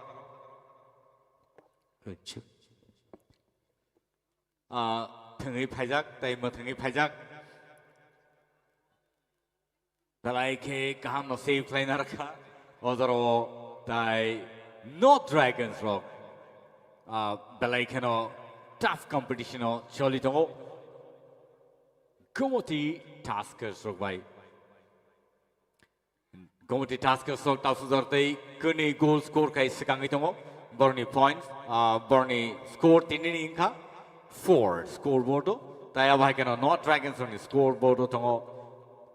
थंगै फाइजाक ताय मथंगै फाइजाक बेलायखे गाहाम न सेव खालायना रखा अजरो ताय नॉट ड्रैगन्स रक बेलायखे न टफ कॉम्पिटिशन चलि दङ गोमती टास्कर्स रक बाय गोमती टास्कर्स रक तासु जरतै कनै गोल स्कोर खाय सिगाङै दङ Bernie points, Bernie score tinini inka 4 scoreboard. Taya bahikeno not dragons on the scoreboard tongo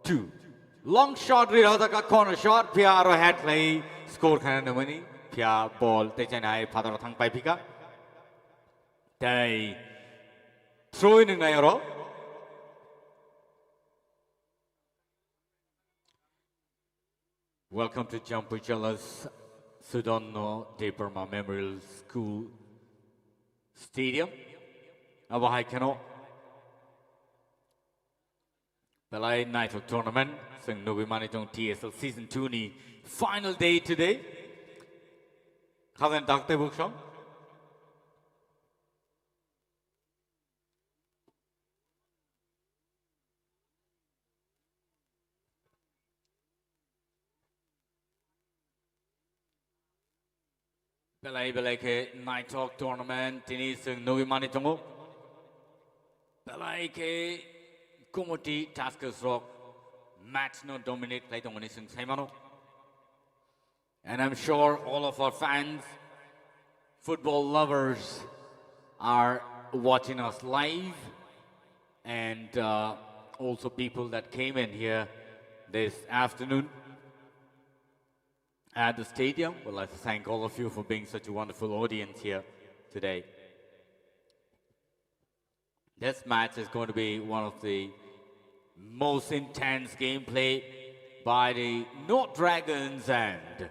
2. Long shot rida ka corner shot pia aro head play score kana namani pia ball te chana ai father thang pai pika. Tai throw in ngai aro. Welcome to Jampuchala's Sudono Deparma Memorial School Stadium. Abahai Kano Belai Night of Tournament. Sing Novi Manitong TSL Season 2 ni final day today. Kaven Dr. Bookshop. Belai ke Night Talk Tournament ini sing Novi Manitongo. Belai ke Komoti Taskers Rock match no dominate play tong sing Saimano. And I'm sure all of our fans, football lovers are watching us live, and also people that came in here this afternoon at the stadium. We'd like to thank all of you for being such a wonderful audience here today. This match is going to be one of the most intense gameplay by the North Dragons and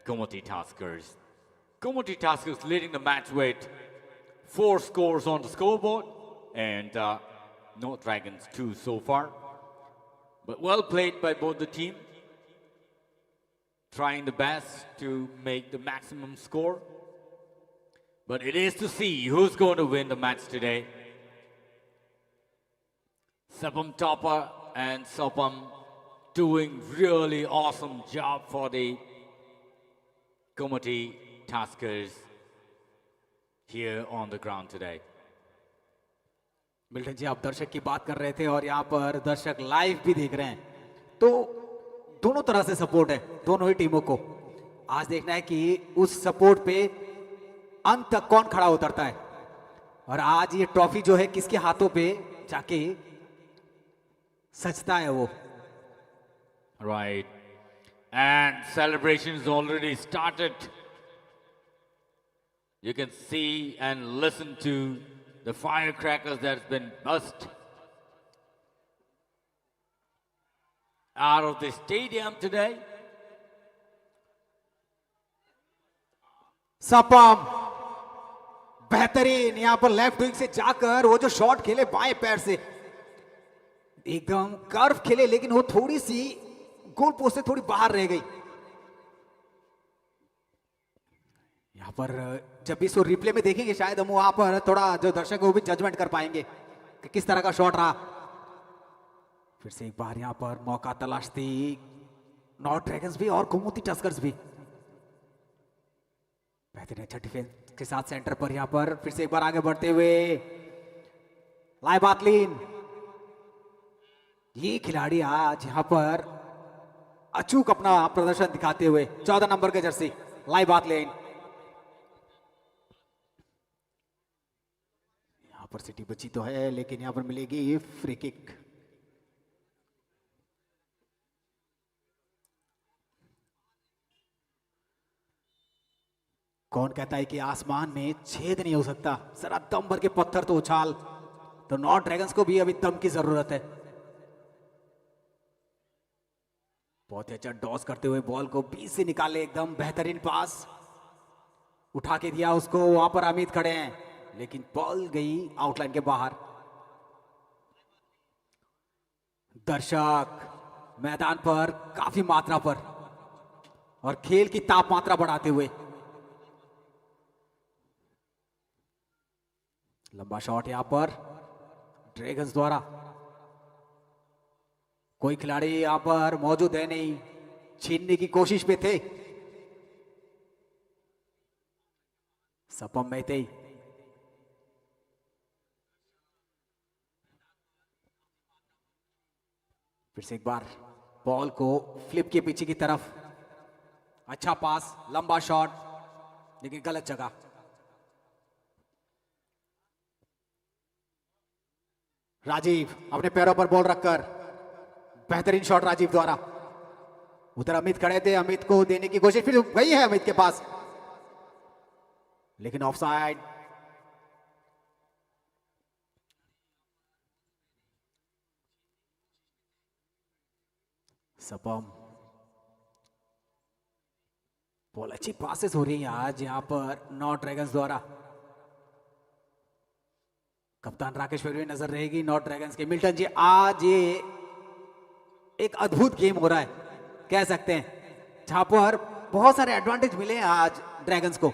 Komoti Taskers. Komoti Taskers leading the match with 4 scores on the scoreboard, and North Dragons 2 so far. But well played by both the teams, trying the best to make the maximum score. But it is to see who's going to win the match today. Sapam Topper and Sapam doing really awesome job for the Komoti Taskers here on the ground today. Milton ji, आप दर्शक की बात कर रहे थे और यहाँ पर दर्शक लाइव भी देख रहे हैं, तो दोनों तरह से सपोर्ट है दोनों ही टीमों को। आज देखना है कि उस सपोर्ट पे अंत तक कौन खड़ा उतरता है, और आज ये ट्रॉफी जो है किसके हाथों पे जाके सजता है वो। Right. And celebrations already started. You can see and listen to the firecrackers that's been burst out of the stadium today. सपम बेहतरीन यहां पर लेफ्ट विंग से जाकर वो जो शॉट खेले बाएं पैर से, एकदम कर्व खेले, लेकिन वो थोड़ी सी गोल पोस्ट से थोड़ी बाहर रह गई। यहां पर जब भी इसको रिप्ले में देखेंगे शायद हम वहां पर थोड़ा जो दर्शक है वो भी जजमेंट कर पाएंगे कि किस तरह का शॉट रहा। फिर से एक बार यहां पर मौका तलाशती नॉर्थ ड्रैगन्स भी और गोमती टस्कर्स भी। बेहतरीन अच्छा डिफेंस के साथ सेंटर पर यहां पर फिर से एक बार आगे बढ़ते हुए लाइव बातलीन। ये खिलाड़ी आज यहां पर अचूक अपना प्रदर्शन दिखाते हुए 14 नंबर के जर्सी लाइव बातलीन। यहां पर सिटी बची तो है, लेकिन यहां पर मिलेगी फ्री किक। कौन कहता है कि आसमान में छेद नहीं हो सकता, जरा दम भर के पत्थर तो उछाल। तो नॉर्थ ड्रैगन्स को भी अभी दम की जरूरत है। बहुत ही अच्छा डॉस करते हुए बॉल को बीच से निकाले, एकदम बेहतरीन पास उठा के दिया उसको। वहां पर अमित खड़े हैं, लेकिन बॉल गई आउटलाइन के बाहर। दर्शक मैदान पर काफी मात्रा पर और खेल की तापमात्रा बढ़ाते हुए। लंबा शॉट यहां पर ड्रैगन्स द्वारा। कोई खिलाड़ी यहां पर मौजूद है नहीं, छीनने की कोशिश में थे सपम मेहते। फिर से एक बार बॉल को फ्लिप के पीछे की तरफ, अच्छा पास, लंबा शॉट, लेकिन गलत जगह। राजीव अपने पैरों पर बॉल रखकर, बेहतरीन शॉट राजीव द्वारा। उधर अमित खड़े थे, अमित को देने की कोशिश फिर गई है अमित के पास, लेकिन ऑफसाइड। सपम बॉल अच्छी पासेस हो रही है आज यहां पर नॉर्थ ड्रैगन्स द्वारा। कप्तान राकेश पर भी नजर रहेगी नॉर्थ ड्रैगन्स के। मिल्टन जी, आज ये एक अद्भुत गेम हो रहा है कह सकते हैं, जहां पर बहुत सारे एडवांटेज मिले हैं आज ड्रैगन्स को।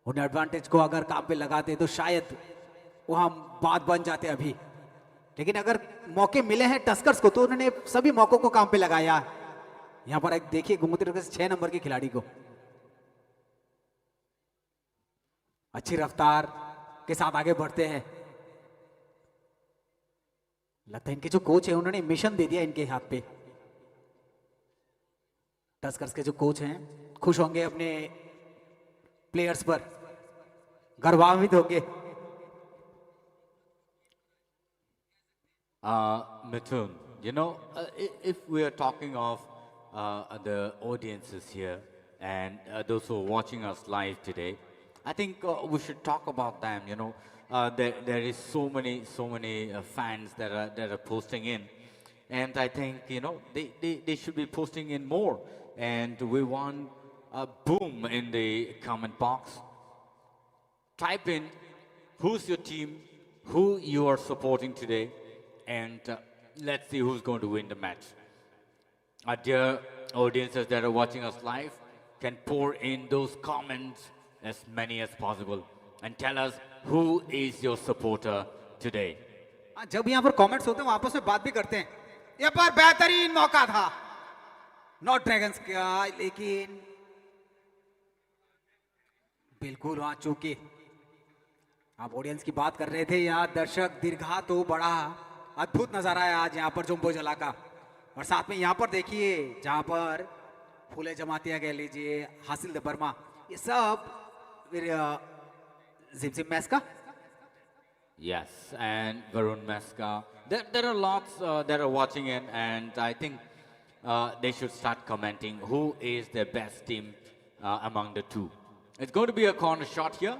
उन एडवांटेज को अगर काम पे लगाते तो शायद वहां बात बन जाते अभी, लेकिन अगर मौके मिले हैं टस्कर्स को तो उन्होंने सभी मौकों को काम पे लगाया। यहां पर एक देखिए गोमती टस्कर्स 6 नंबर के खिलाड़ी को अच्छी रफ्तार के साथ आगे बढ़ते हैं। लगता है इनके जो कोच है उन्होंने मिशन दे दिया इनके हाथ पे। टस्कर्स के जो कोच हैं खुश होंगे अपने प्लेयर्स पर, गर्वान्वित होंगे। Mithun, you know, if we are talking of the audiences here and those who are watching us live today, I think we should talk about them. You know, there is so many fans that are posting in, and I think they should be posting in more. And we want a boom in the comment box. Type in who's your team, who you are supporting today, and let's see who's going to win the match. Our dear audiences that are watching us live can pour in those comments, as many as possible, and tell us who is your supporter today. जब यहाँ पर comments होते हैं वो आपस में बात भी करते हैं। यहाँ पर बेहतरीन मौका था नॉर्थ ड्रैगन्स का, लेकिन बिल्कुल वहां चूके। आप ऑडियंस की बात कर रहे थे, यहाँ दर्शक दीर्घा तो बड़ा अद्भुत नजारा है आज यहाँ पर जुम्बो जला का। और साथ में यहाँ पर देखिए जहां पर फूले जमातिया कह लीजिए, हासिल द बर्मा, ये सब फिर जिम मैस का। Yes, and Varun Meska. There are lots that are watching in, and I think they should start commenting who is the best team among the two. It's going to be a corner shot here.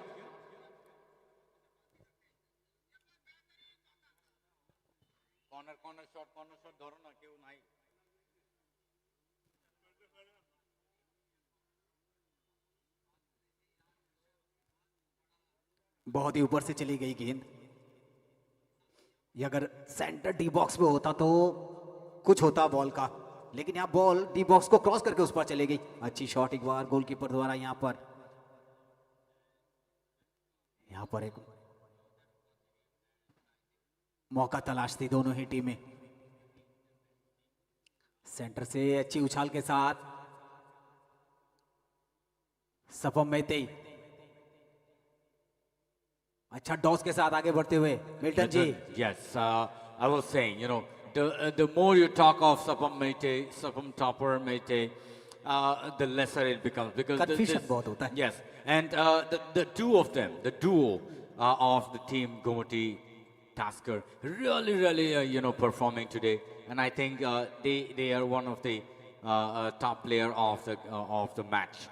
Corner shot, ধরো না, কেউ নাই। बहुत ही ऊपर से चली गई गेंद। ये अगर सेंटर डी बॉक्स में होता तो कुछ होता बॉल का, लेकिन यहाँ बॉल डी बॉक्स को क्रॉस करके उस पर चली गई। अच्छी शॉट एक बार गोलकीपर द्वारा। यहाँ पर एक मौका तलाशती दोनों ही टीमें। सेंटर से अच्छी उछाल के साथ सपम मेहते, अच्छा डॉस के साथ आगे बढ़ते हुए Milton ji. Yes, I was saying, you know, the more you talk of Sapam Mete, Sapam Topper Mete, the lesser it becomes because Confusion बहुत होता है। Yes, and the two of them, the duo of the team Gomoti Tasker, really, you know, performing today, and I think they are one of the top player of the match,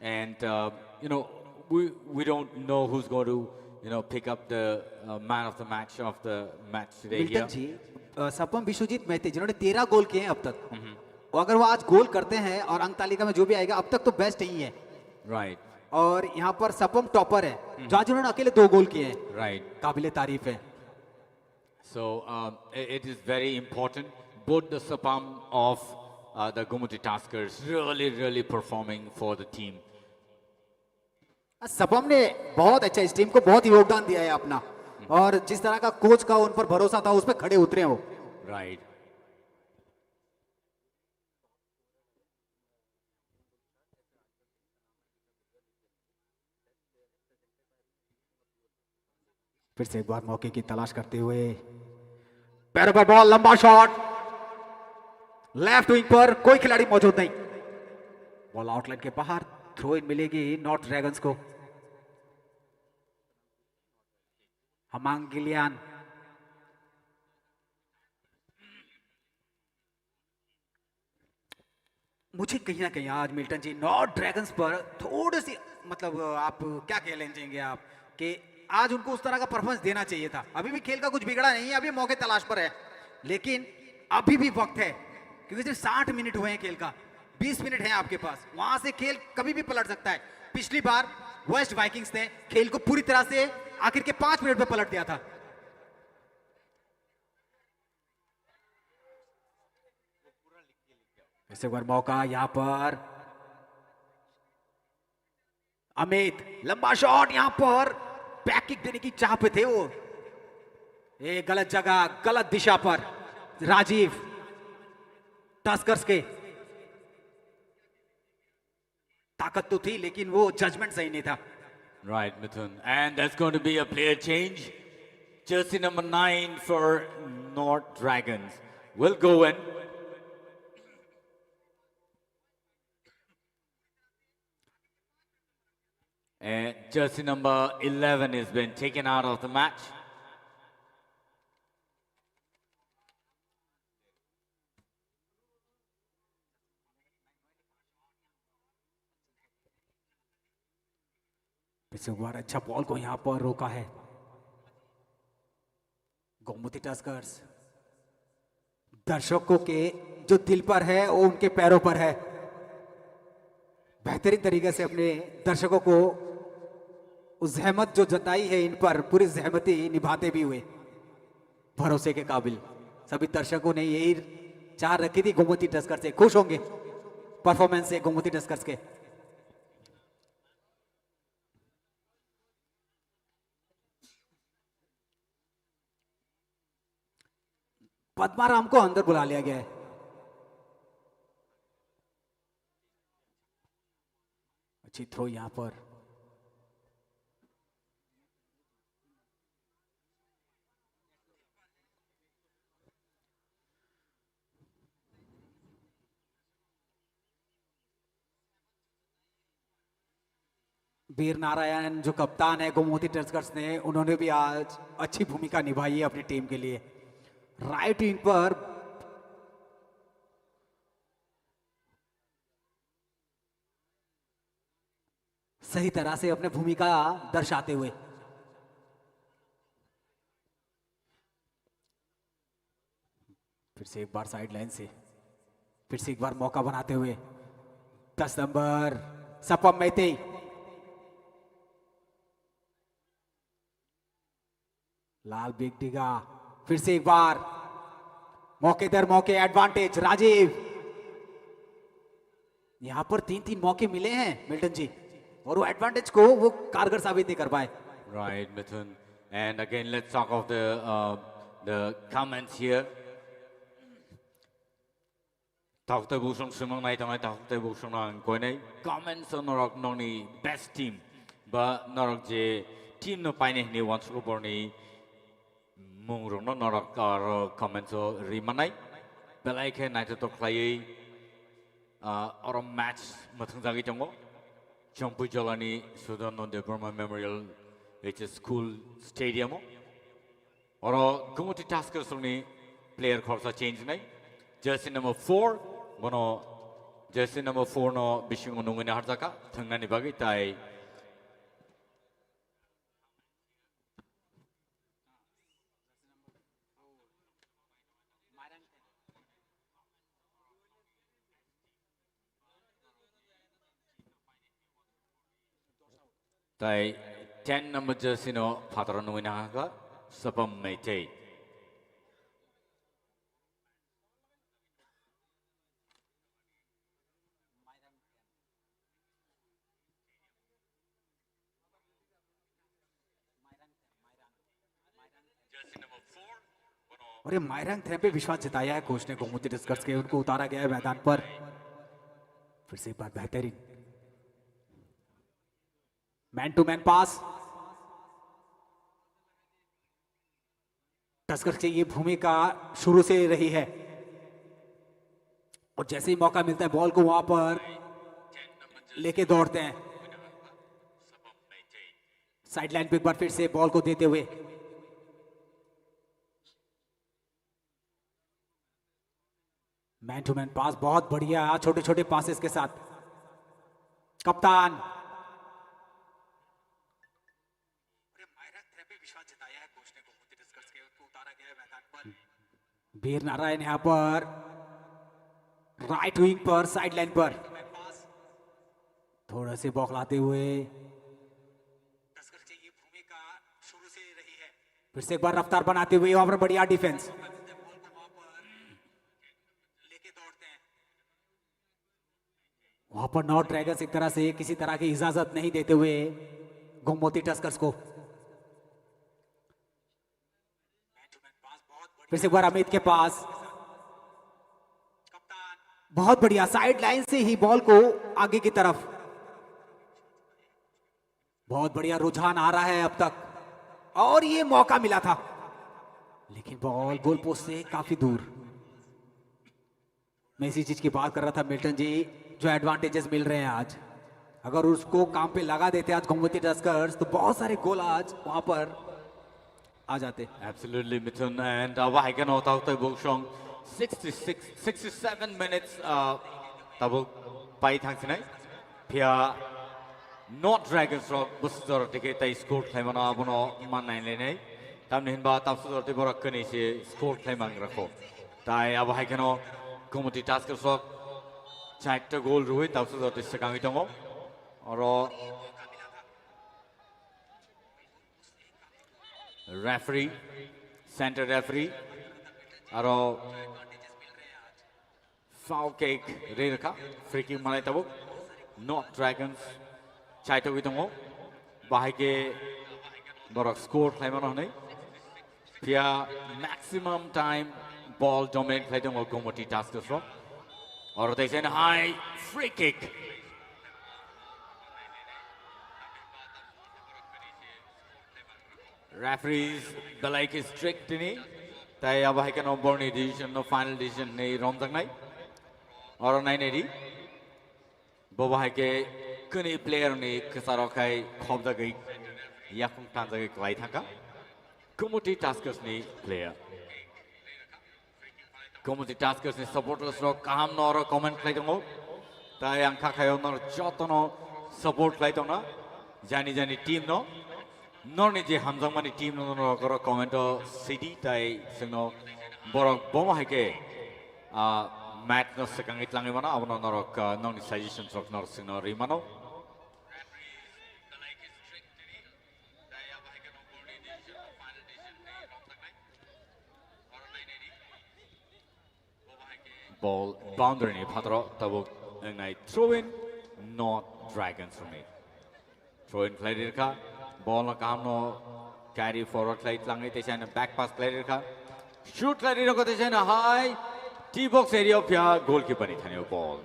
and you know, we don't know who's going to, you know, pick up the man of the match today here. Milton ji, Sapam Bishwajit मेहते जिन्होंने 13 गोल किए हैं अब तक, और अगर वो आज गोल करते हैं और अंक तालिका में जो भी आएगा अब तक तो बेस्ट ही है। Right. और यहाँ पर सपम टॉपर है, जहाँ जिन्होंने अकेले 2 गोल किए हैं। Right. काबिले तारीफ है। So it is very important. Both the Sapam of the Gomoti Taskers really performing for the team. सपम ने बहुत अच्छा इस टीम को बहुत ही योगदान दिया है अपना, और जिस तरह का कोच का उन पर भरोसा था उस पर खड़े उतरे हो। Right. फिर से एक बार मौके की तलाश करते हुए पैरों पर बॉल, लंबा शॉट, लेफ्ट विंग पर कोई खिलाड़ी मौजूद नहीं, बॉल आउटलाइन के बाहर, थ्रो इन मिलेगी नॉर्थ ड्रैगन्स को। हमांग गिलियान, मुझे कहीं ना कहीं आज मिल्टन जी नॉर्थ ड्रैगन्स पर थोड़ी सी, मतलब आप क्या कह लेंगे आप कि आज उनको उस तरह का परफॉर्मेंस देना चाहिए था। अभी भी खेल का कुछ बिगड़ा नहीं है, अभी मौके तलाश पर है, लेकिन अभी भी वक्त है, क्योंकि सिर्फ 60 मिनट हुए हैं खेल का, 20 मिनट है आपके पास, वहां से खेल कभी भी पलट सकता है। पिछली बार वेस्ट वाइकिंग्स ने खेल को पूरी तरह से आखिर के 5 मिनट में पलट दिया था। इस बार मौका यहां पर अमित, लंबा शॉट, यहां पर बैक किक देने की चाह पे थे वो, एक गलत जगह गलत दिशा पर। राजीव टास्कर्स के ताकत तो थी लेकिन वो जजमेंट सही नहीं था। Right, Mithun. And that's going to be a player change. Jersey number 9 for North Dragons will go in. And jersey number 11 has been taken out of the match. इस बार अच्छा बॉल को यहां पर रोका है गोमती टस्कर्स। दर्शकों के जो दिल पर है वो उनके पैरों पर है, बेहतरीन तरीके से अपने दर्शकों को उस जहमत जो जताई है इन पर पूरी जहमती निभाते भी हुए, भरोसे के काबिल। सभी दर्शकों ने यही चाह रखी थी गोमती टस्कर्स से, खुश होंगे परफॉर्मेंस से गोमती टस्कर्स के। पद्माराम को अंदर बुला लिया गया है। अच्छी थ्रो यहां पर, वीर नारायण जो कप्तान है गोमती टस्कर्स ने, उन्होंने भी आज अच्छी भूमिका निभाई है अपनी टीम के लिए। राइट विंग पर सही तरह से अपने भूमिका दर्शाते हुए। फिर से एक बार साइड लाइन से, फिर से एक बार मौका बनाते हुए 10 नंबर सपम मैते। लाल बिग डिगा, फिर से एक बार मौके दर मौके एडवांटेज राजीव। यहां पर 3-3 मौके मिले हैं मिल्टन जी, और वो एडवांटेज को वो कारगर साबित नहीं कर पाए। Right, Mithun. And again, let's talk of the comments here. Talk to Busong Simon Night and I talk to Busong and Kone. Comments on Norok Noni best team, but Norok J team no pine ni wants to born ni Mung no Norok or comments or Rimanai. But like a night to play or a match Matunzagi Tongo. Champu Jolani Sudan on the Burma Memorial, which is school stadium. Or Gumuti Taskers only player course change night. Jersey number 4, Mono jersey number 4 no Bishimunung in Harzaka, Tangani Bagitai. Tai 10 number jersey no Patrano in Haka, Sapam Mate. और ये मायरंग थ्रे पे विश्वास जताया है coach ने Gomti Tuskers के, उनको उतारा गया है मैदान पर। फिर से एक बार बेहतरीन man to man pass. Tuskers की ये भूमिका शुरू से रही है, और जैसे ही मौका मिलता है बॉल को वहां पर लेके दौड़ते हैं। साइड लाइन पे एक बार फिर से बॉल को देते हुए मैन टू मैन पास, बहुत बढ़िया छोटे छोटे पासेस के साथ। कप्तान वीर नारायण यहां पर राइट विंग पर साइड लाइन पर थोड़ा से बौखलाते हुए। भूमिका शुरू से रही है, फिर से एक बार रफ्तार बनाते हुए वहां पर बढ़िया डिफेंस। वहां पर नॉट ड्रैगन्स एक तरह से किसी तरह की इजाजत नहीं देते हुए गोमती टस्कर्स को। फिर से एक बार अमित के पास, बहुत बढ़िया साइड लाइन से ही बॉल को आगे की तरफ। बहुत बढ़िया रुझान आ रहा है अब तक, और ये मौका मिला था लेकिन बॉल गोल पोस्ट से काफी दूर। मैं इसी चीज की बात कर रहा था मिल्टन जी, जो एडवांटेजेस मिल रहे हैं आज, अगर उसको काम पे लगा देते आज गोमती टस्कर्स तो बहुत सारे गोल आज वहां पर आ जाते। Absolutely, Mithun. And Wahigan Otauta Bukshong 67 minutes Tabu Pai Tangsinai. Pia not Dragons Rock Bustor Ticket scored Clemana Abono Manane. Tamninba Tapsur Tiborakani scored Clemangrako. Tai Awahikano Gumuti Taskers Rock Chakta goal Ruit Tapsur Tisakangitongo. Or referee, center referee, aro foul kick Rirka, free kick Maletabu, not Dragons, Chaito Vitongo, Bahike Borak score Clemonone, Pia maximum time ball dominate Claytongo Gomoti Taskers from, or they send high free kick. Referees the like is strict ni, tai abah kan born decision no final decision nei rom tak nai, or 980. Bobah ke kini player ni kesarokai khobdagai yakung tanjagai klai thaka community taskers ni player community taskers ni supporters ro kaham nor comment klai dongo tai ang khakhayo nor jotono support klai dongna jani team no nor ni je hamjangmani team no nor comment o city tai singno borok boma haike match no sekang itlangi mana abono norok nong ni suggestions of nor singno rimano ball boundary ni patro tabuk ngai throw in not dragons for me throw in play dirka ball na kam no carry forward play itlangi te chana back pass play dirka shoot play dirka te chana high T box area pya goalkeeper ni thane ball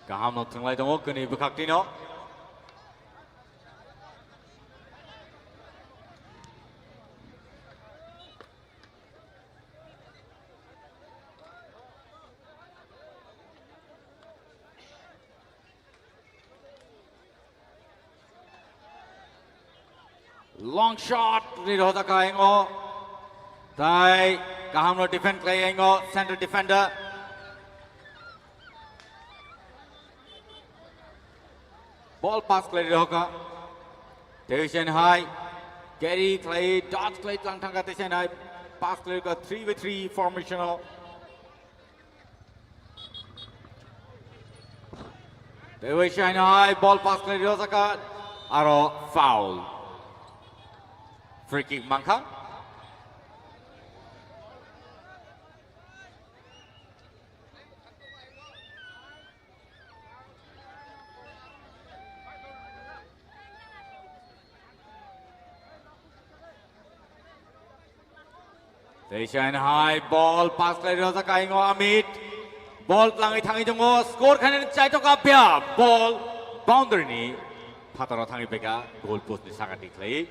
kaham no thanglai dongo kini bukakti no long shot ni roda kaingo tai kaham no defend kaingo center defender ball pass play hoka tension high carry play dot play lang thanga tension high pass play ka 3v3 formational tension high ball pass play hoka aro foul free kick mangka Tension high ball pass play rosa kaingo Amit ball langi thangi jongo score khanen chai to kapya ball boundary ni phatara thangi beka goal post ni sagati khlai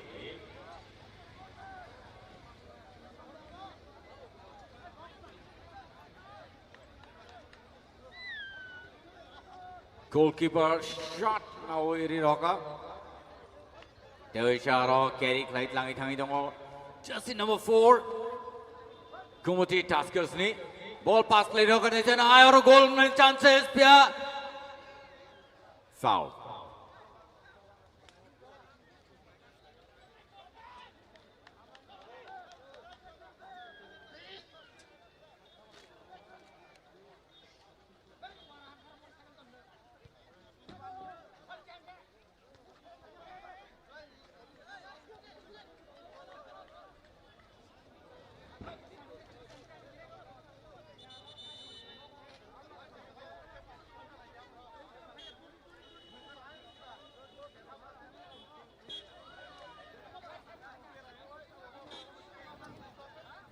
goalkeeper shot now iri roka Dewisharo carry khlai langi thangi jongo jersey number 4 Community taskers ni ball pass play roka tension high और goal में chances pya foul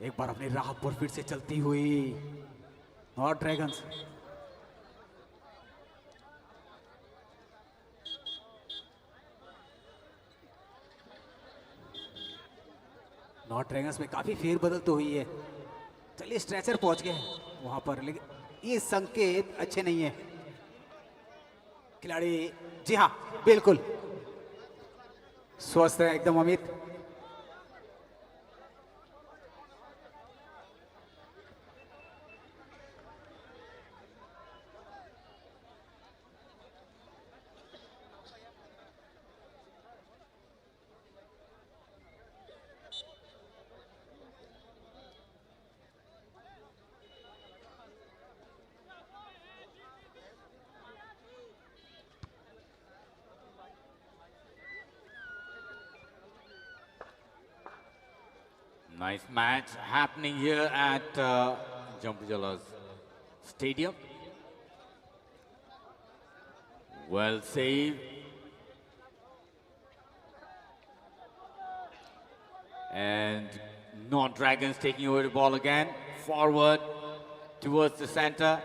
एक बार अपनी राह पर फिर से चलती हुई नॉर्थ ड्रैगन्स नॉर्थ ड्रैगन्स में काफी फेरबदल तो हुई है चलिए स्ट्रेचर पहुंच गए वहां पर लेकिन ये संकेत अच्छे नहीं है खिलाड़ी जी हाँ बिल्कुल स्वस्थ है एकदम Amit Nice match happening here at Jampujala's stadium. Well saved. And North Dragons taking over the ball again. Forward towards the center.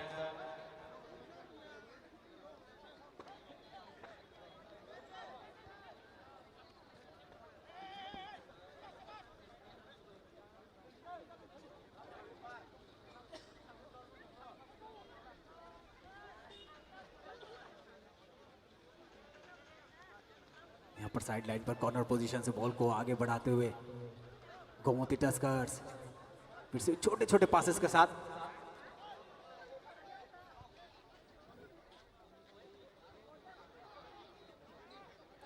यहाँ पर साइड लाइन पर कॉर्नर पोजीशन से बॉल को आगे बढ़ाते हुए गोमती टस्कर्स फिर से छोटे छोटे पासेस के साथ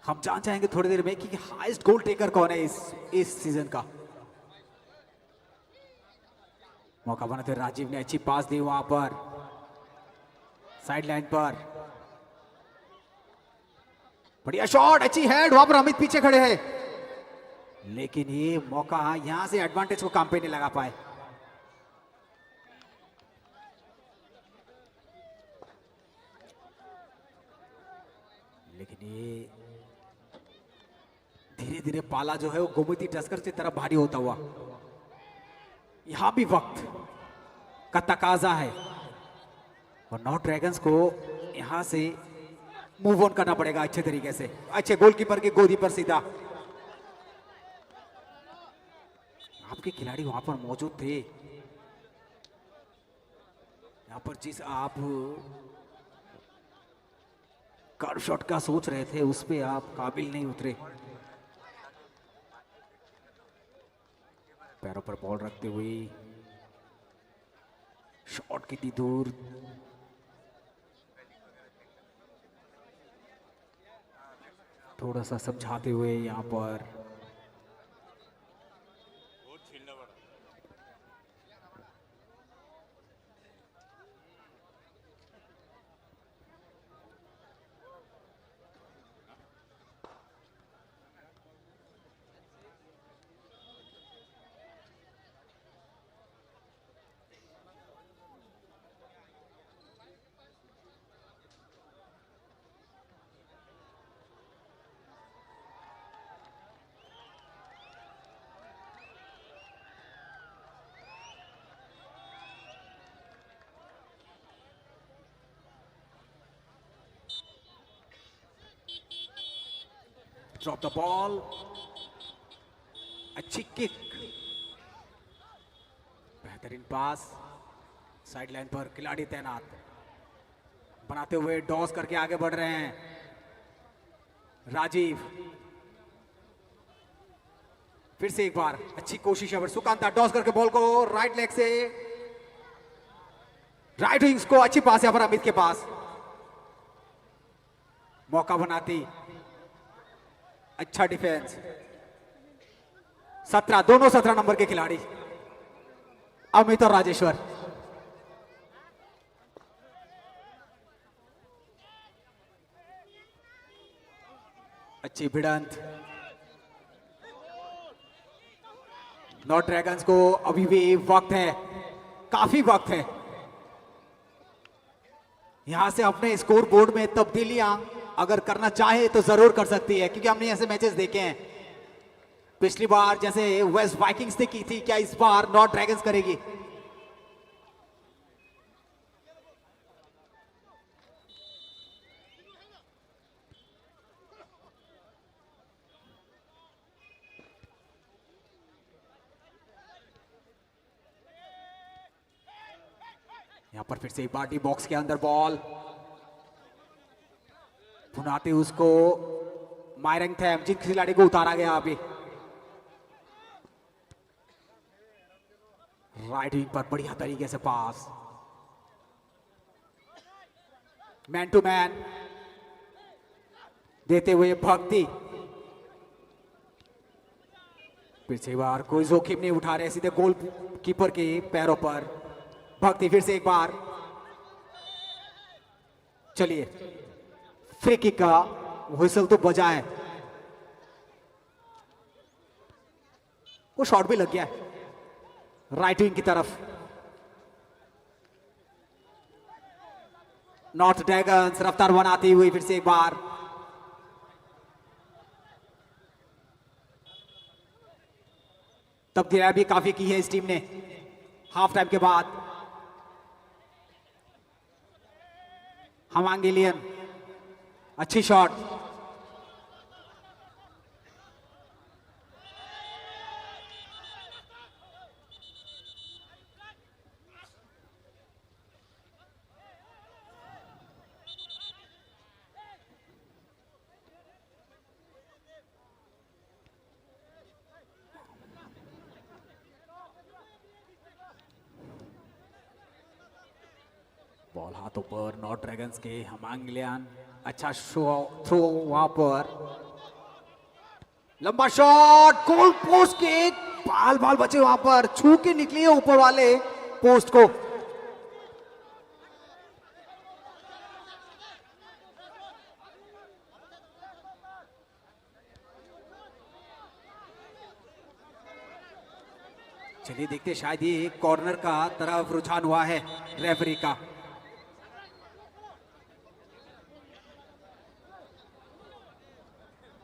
हम जान चाहेंगे थोड़ी देर में कि हाईएस्ट गोल टेकर कौन है इस सीजन का। मौका बनाते राजीव ने अच्छी पास दी वहां पर साइड लाइन पर, बढ़िया शॉट, अच्छी हेड, वहां पर अमित पीछे खड़े हैं लेकिन ये मौका यहां से एडवांटेज को काम पे नहीं लगा पाए। लेकिन ये धीरे धीरे पाला जो है वो गोमती टस्कर की तरफ भारी होता हुआ, यहां भी वक्त का तकाजा है और नॉर्थ ड्रैगन्स को यहां से मूव ऑन करना पड़ेगा अच्छे तरीके से। अच्छे गोलकीपर की गोदी पर सीधा, आपके खिलाड़ी वहां पर मौजूद थे, यहां पर जिस आप कर्व शॉट का सोच रहे थे उस पे आप काबिल नहीं उतरे। पैरों पर बॉल रखते हुए शॉट कितनी दूर, थोड़ा सा समझाते हुए यहां पर ड्रॉप द बॉल, अच्छी किक, बेहतरीन पास, साइड लाइन पर खिलाड़ी तैनात बनाते हुए डॉस करके आगे बढ़ रहे हैं राजीव। फिर से एक बार अच्छी कोशिश है सुकांता, डॉस करके बॉल को राइट लेग से राइट विंग्स को, अच्छी पास है पर अमित के पास, मौका बनाती, अच्छा डिफेंस। 17 दोनों 17 नंबर के खिलाड़ी अमित और राजेश्वर। अच्छी भिड़ंत, नॉर्थ ड्रैगन्स को अभी भी वक्त है, काफी वक्त है यहां से अपने स्कोर बोर्ड में तब्दीलियां अगर करना चाहे तो जरूर कर सकती है, क्योंकि हमने ऐसे मैचेस देखे हैं पिछली बार जैसे वेस्ट वाइकिंग्स ने की थी, क्या इस बार नॉर्थ ड्रैगन्स करेगी? यहां पर फिर से एक बार डी बॉक्स के अंदर बॉल भुनाते उसको मायरंग थैम, जिस खिलाड़ी को उतारा गया अभी राइट विंग पर बढ़िया तरीके से पास, मैन टू मैन देते हुए भक्ति, फिर से बार कोई जोखिम नहीं उठा रहे, सीधे गोल कीपर के पैरों पर भक्ति। फिर से एक बार, चलिए फ्री किक का व्हिसल तो बजा है, वो शॉट भी लग गया है। राइट विंग की तरफ नॉर्थ ड्रैगन्स रफ्तार बनाती हुई फिर से एक बार तब्दीलियां भी काफी की है इस टीम ने हाफ टाइम के बाद। हमांगिलियन अच्छी शॉट, बॉल हाथों पर नॉर्थ ड्रैगन्स के। हमांगिलियन अच्छा थ्रो वहां पर, लंबा शॉट, गोल पोस्ट के बाल बाल बचे वहां पर, छू के निकली है ऊपर वाले पोस्ट को। चलिए देखते, शायद ये कॉर्नर का तरफ रुझान हुआ है रेफरी का।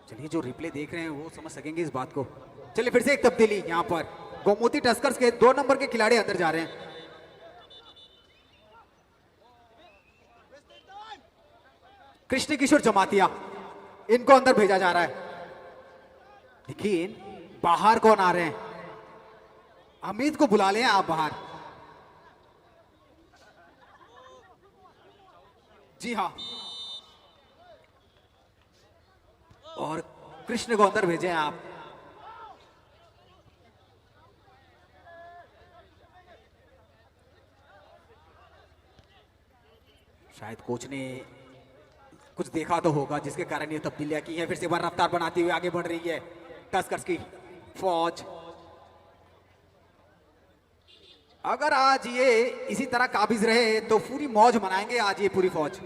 चलिए जो रिप्ले देख रहे हैं वो समझ सकेंगे इस बात को। चलिए फिर से एक तब्दीली यहां पर, गोमती टस्कर्स के 2 नंबर के खिलाड़ी अंदर जा रहे हैं। कृष्ण किशोर जमातिया, इनको अंदर भेजा जा रहा है। लेकिन बाहर कौन आ रहे हैं? अमित को बुला लें आप बाहर। जी हाँ, और कृष्ण को अंदर भेजें आप। शायद कोच ने कुछ देखा तो होगा जिसके कारण ये तब्दीलियां की है। फिर से एक बार रफ्तार बनाती हुई आगे बढ़ रही है टस्कर्स की फौज। अगर आज ये इसी तरह काबिज रहे तो पूरी मौज मनाएंगे आज ये पूरी फौज।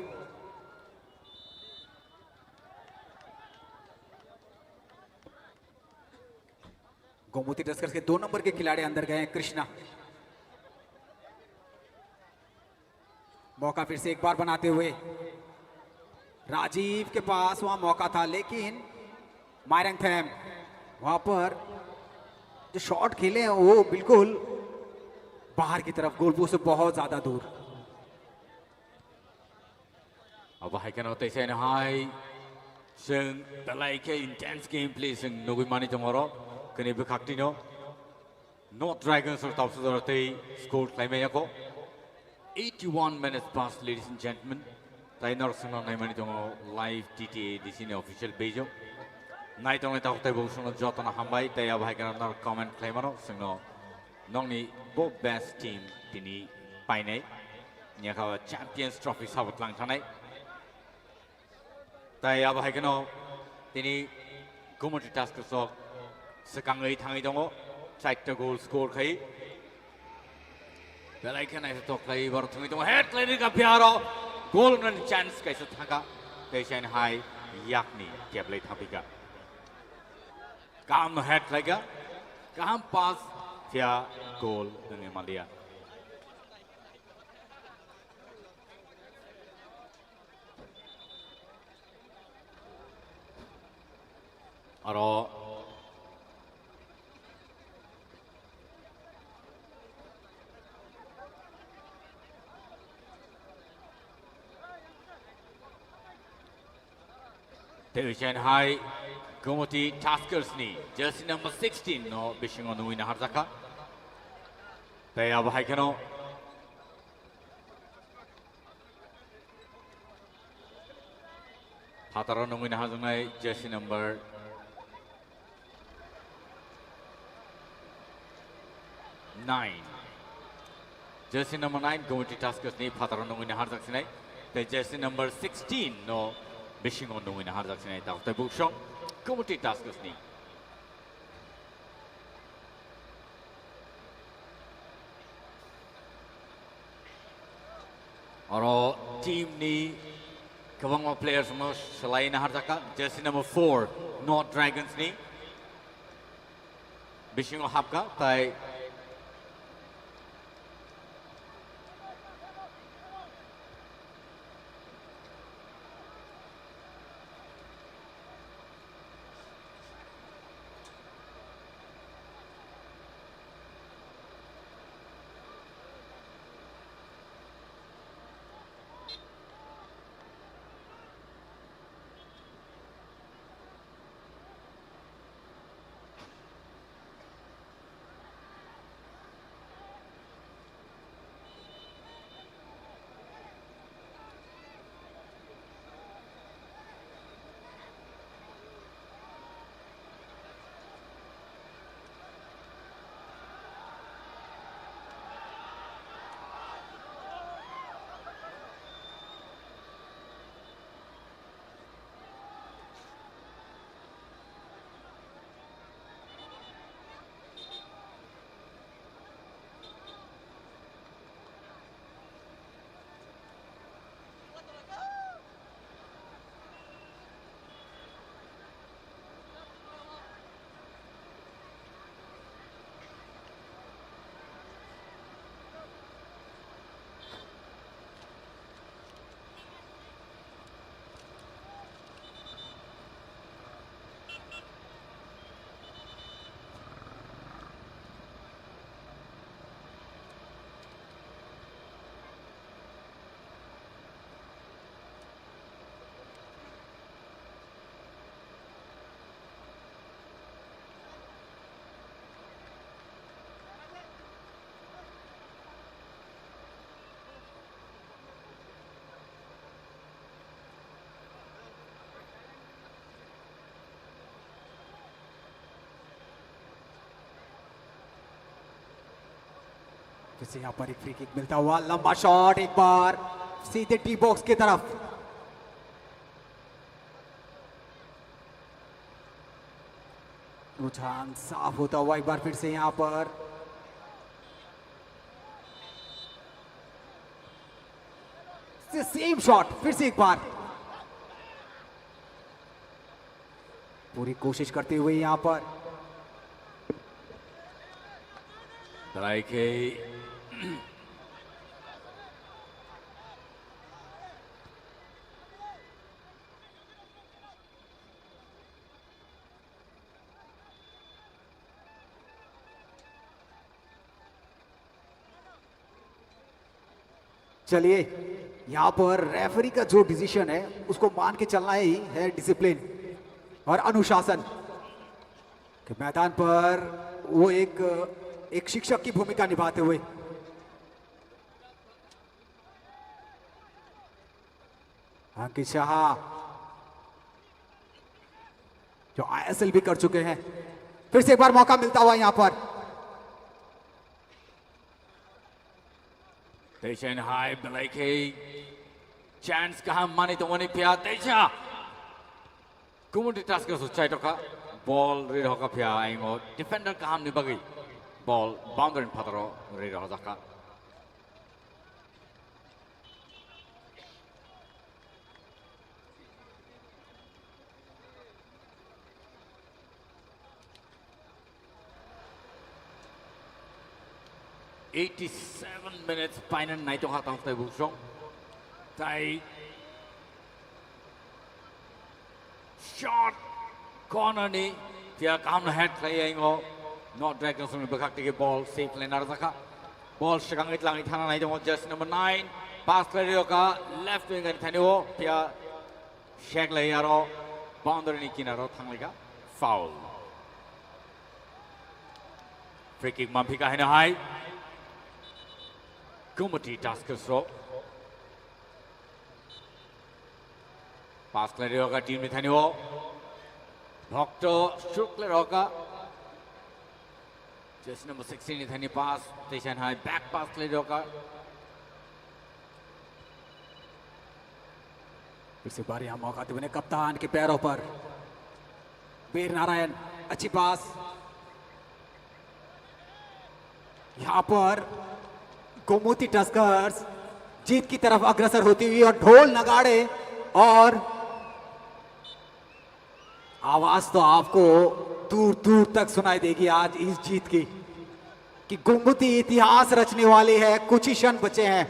गोमती टस्कर्स के 2 नंबर के खिलाड़ी अंदर गए हैं। कृष्णा मौका फिर से एक बार बनाते हुए, राजीव के पास वहां मौका था लेकिन मायरंगथैम वहां पर जो शॉट खेले हैं वो बिल्कुल बाहर की तरफ, गोलपोस्ट से बहुत ज्यादा दूर। अब हाइकन होते से हाई जों बेलाइके इंटेंस गेम प्ले जों नुगै मानि दङरो कने बखाक्तिनो नॉर्थ ड्रैगन्स और टॉप सुदरते स्कोर खालामनायखौ 81 minutes past, ladies and gentlemen. ताइ नरसंना नायमानि दङ लाइभ टीटीए डिसिनि ऑफिशियल पेजआव नायदङ तावते बौसुनो जतन हामबाय ताइ अब हाइकन नर कमेन्ट खालामनो जोंनो नंनि बो बेस्ट टीम दिनै पाइनाय नियाखा चैंपियंस ट्रॉफी साबत लांथानाय ताइ अब हाइकनो दिनै गोमती टास्कर्सआव सिगाङै थाङै दङ 4 गोल स्कोर खाय बेलाइके नायसे तोख्लाय बार थाङै दङ हेड लाइननि गाफियारो गोल नन चान्स कैसे थाका दैसेन हाय याकनि केबलै थाबिगा काम हेड लाइगा काम पास via goal dengan Malia. Aro Division High Gomoty Taskers ni jersey number 16 no bisingo nui na harzaka. Tay अब हाइकनो हाताराव नंगै ना हाजोंनाय jersey number 9 jersey number 9 Gomoty Taskers ni हाताराव नंगै ना हारजाखसिनाय tay jersey number 16 no बिसिङाव नंगै ना हारजाखसिनाय दावताय बुक्सं Gomoty Taskers ni और team नि गोबां players मो सोलायनो हारजाका jersey number 4 North Dragons नि बिसिङाव हाबका ताइ फिर से यहाँ पर एक फ्री किक मिलता हुआ, लंबा शॉट एक बार सीधे टी बॉक्स की तरफ। रुझान साफ होता हुआ एक बार फिर से यहाँ पर। सेम शॉट फिर से एक बार, पूरी कोशिश करते हुए यहाँ पर। Belaike. चलिए यहां पर रेफरी का जो डिसीजन है उसको मान के चलना ही है डिसिप्लिन और अनुशासन कि मैदान पर वो एक शिक्षक की भूमिका निभाते हुए। अंकित शाह जो आईएसएल भी कर चुके हैं, फिर से एक बार मौका मिलता हुआ यहां पर। Teishan high, Belaike. Chance kaham mani to wani pia Teisha. Kumudi tasker suchai toka. Ball rid hoka pia aingo. Defender kaham ni bagi. Ball boundary pataro rid hozaka. "87 minutes painen nai tong hatang tay busong tay shot corner ni pia kam na head play aingo not Dragons sung bakak tige ball safe line arzaka ball segang itlang ithana nai tong just number 9 pass play ka left wing ani thanio pia shek lay aro boundary ni kinaro thanglega foul free kick mampika hena hai Kumati Taskers ro. Pass clear होगा team में थाने वो. भक्तो शुक्ल होगा. Just number 16 ने थाने pass. Teishan high back pass clear होगा. फिर से बार यहाँ मौका देने कप्तान के पैरों पर वीर नारायण अच्छी पास यहाँ पर गोमती टस्कर्स जीत की तरफ अग्रसर होती हुई और ढोल नगाड़े और आवाज तो आपको दूर दूर तक सुनाई देगी आज इस जीत की कि गोमती इतिहास रचने वाली है। कुछ ही क्षण बचे हैं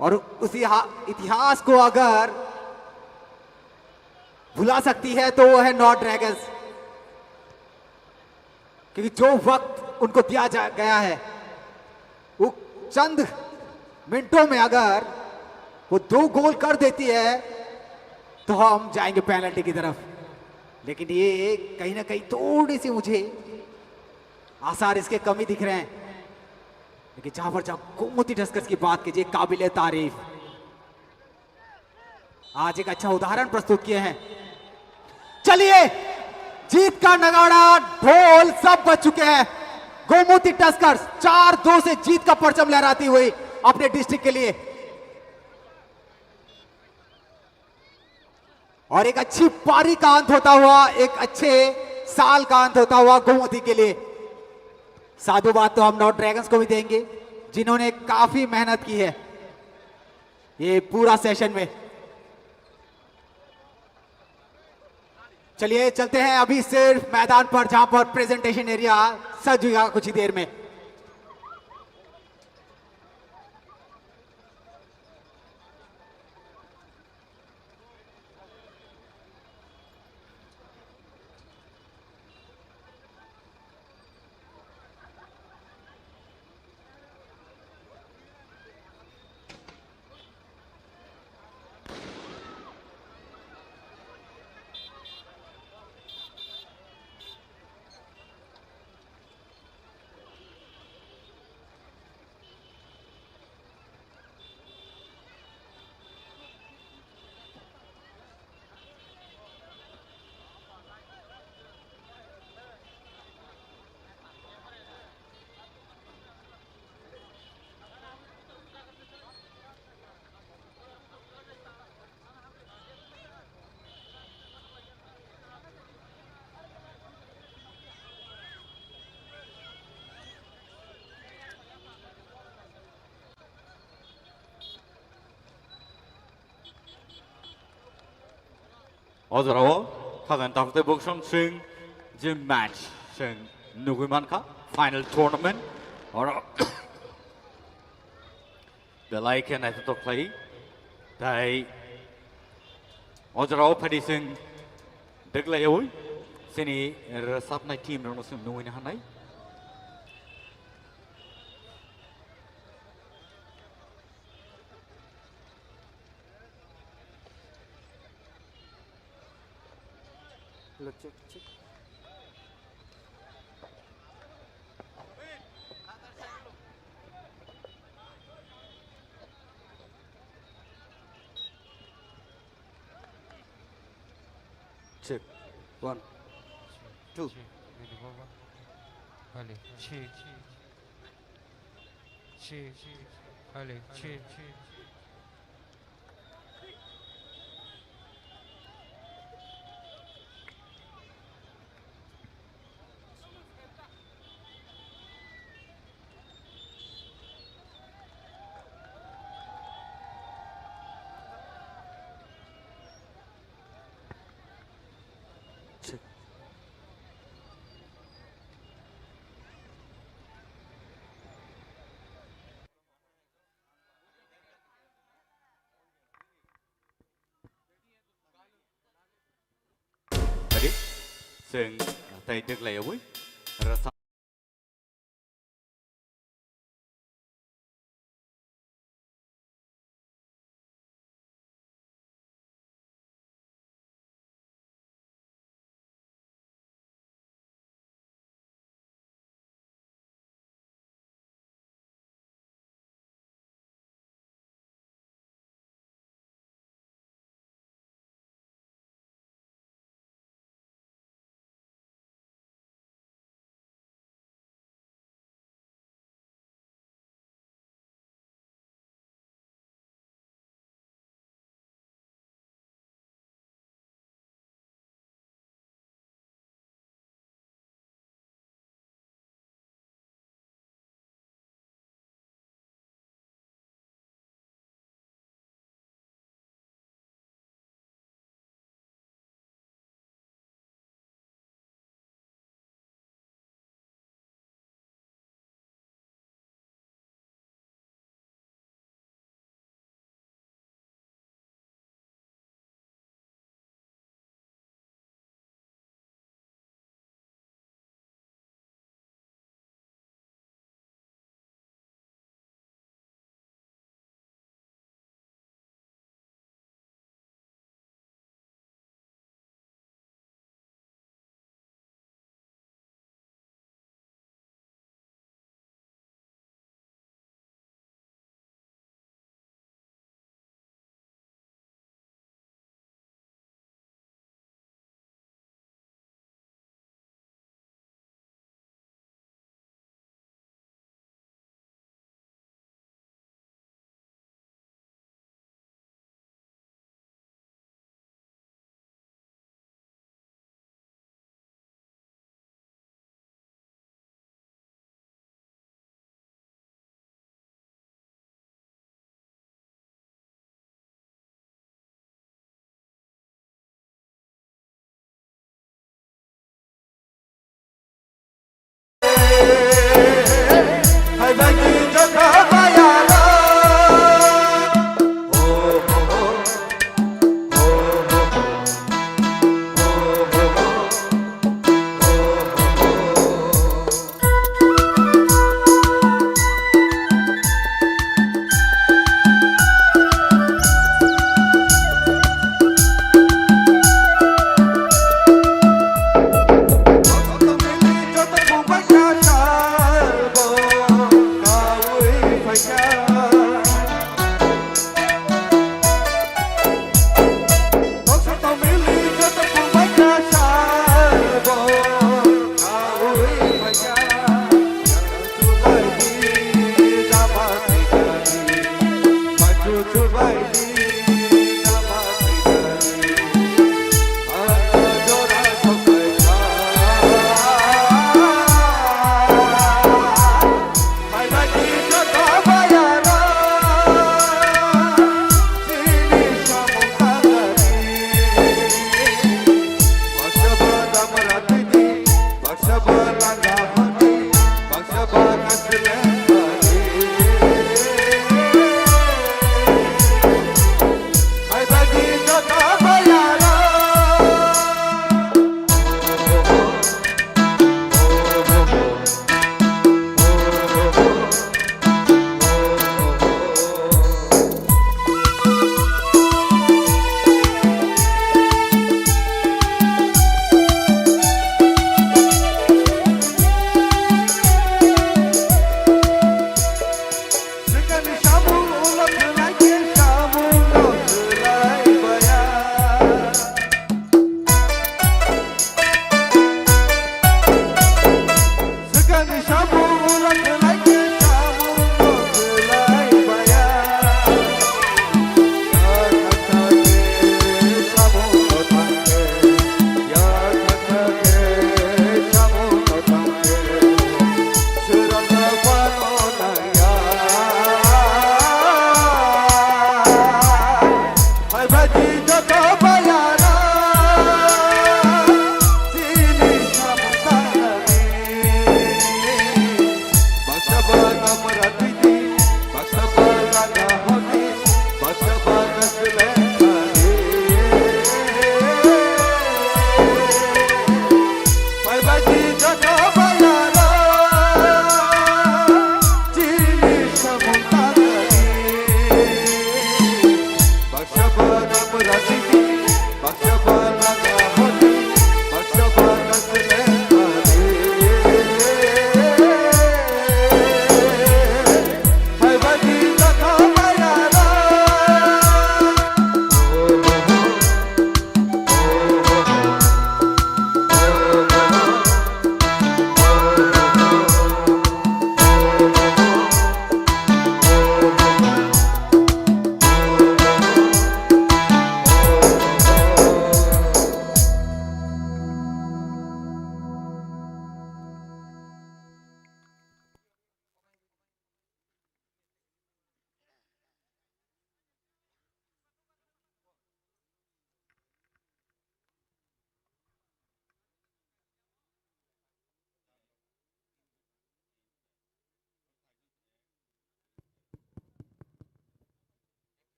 और उस इतिहास को अगर भुला सकती है तो वो है नॉर्थ ड्रैगन्स, क्योंकि जो वक्त उनको दिया गया है वो चंद मिनटों में अगर वो 2 गोल कर देती है तो हम जाएंगे पेनल्टी की तरफ। लेकिन ये कहीं ना कहीं थोड़ी सी मुझे आसार इसके कमी दिख रहे हैं। लेकिन जहां पर गोमती टस्कर्स की बात कीजिए, काबिले तारीफ आज एक अच्छा उदाहरण प्रस्तुत किए हैं। चलिए जीत का नगाड़ा ढोल सब बज चुके हैं। गोमती टस्कर्स 4-2 से जीत का परचम लहराती हुई अपने डिस्ट्रिक्ट के लिए और एक अच्छी पारी का अंत होता हुआ, एक अच्छे साल का अंत होता हुआ गोमती के लिए। साधुवाद तो हम नॉर्थ ड्रैगन्स को भी देंगे जिन्होंने काफी मेहनत की है ये पूरा सेशन में। चलिए चलते हैं अभी सिर्फ मैदान पर जहां पर प्रेजेंटेशन एरिया सजेगा कुछ ही देर में। 어저라워 카단 다프테 복션 싱 짐 매치 싱 누구만카 파이널 토너먼트 어라 belaikan ai to play dai 어저라워 파디 싱 득래 oi sini resap nai team nó sum nuôi na hanai check 1 2 Allez, allez, check tadi sing tai 득래 oi resap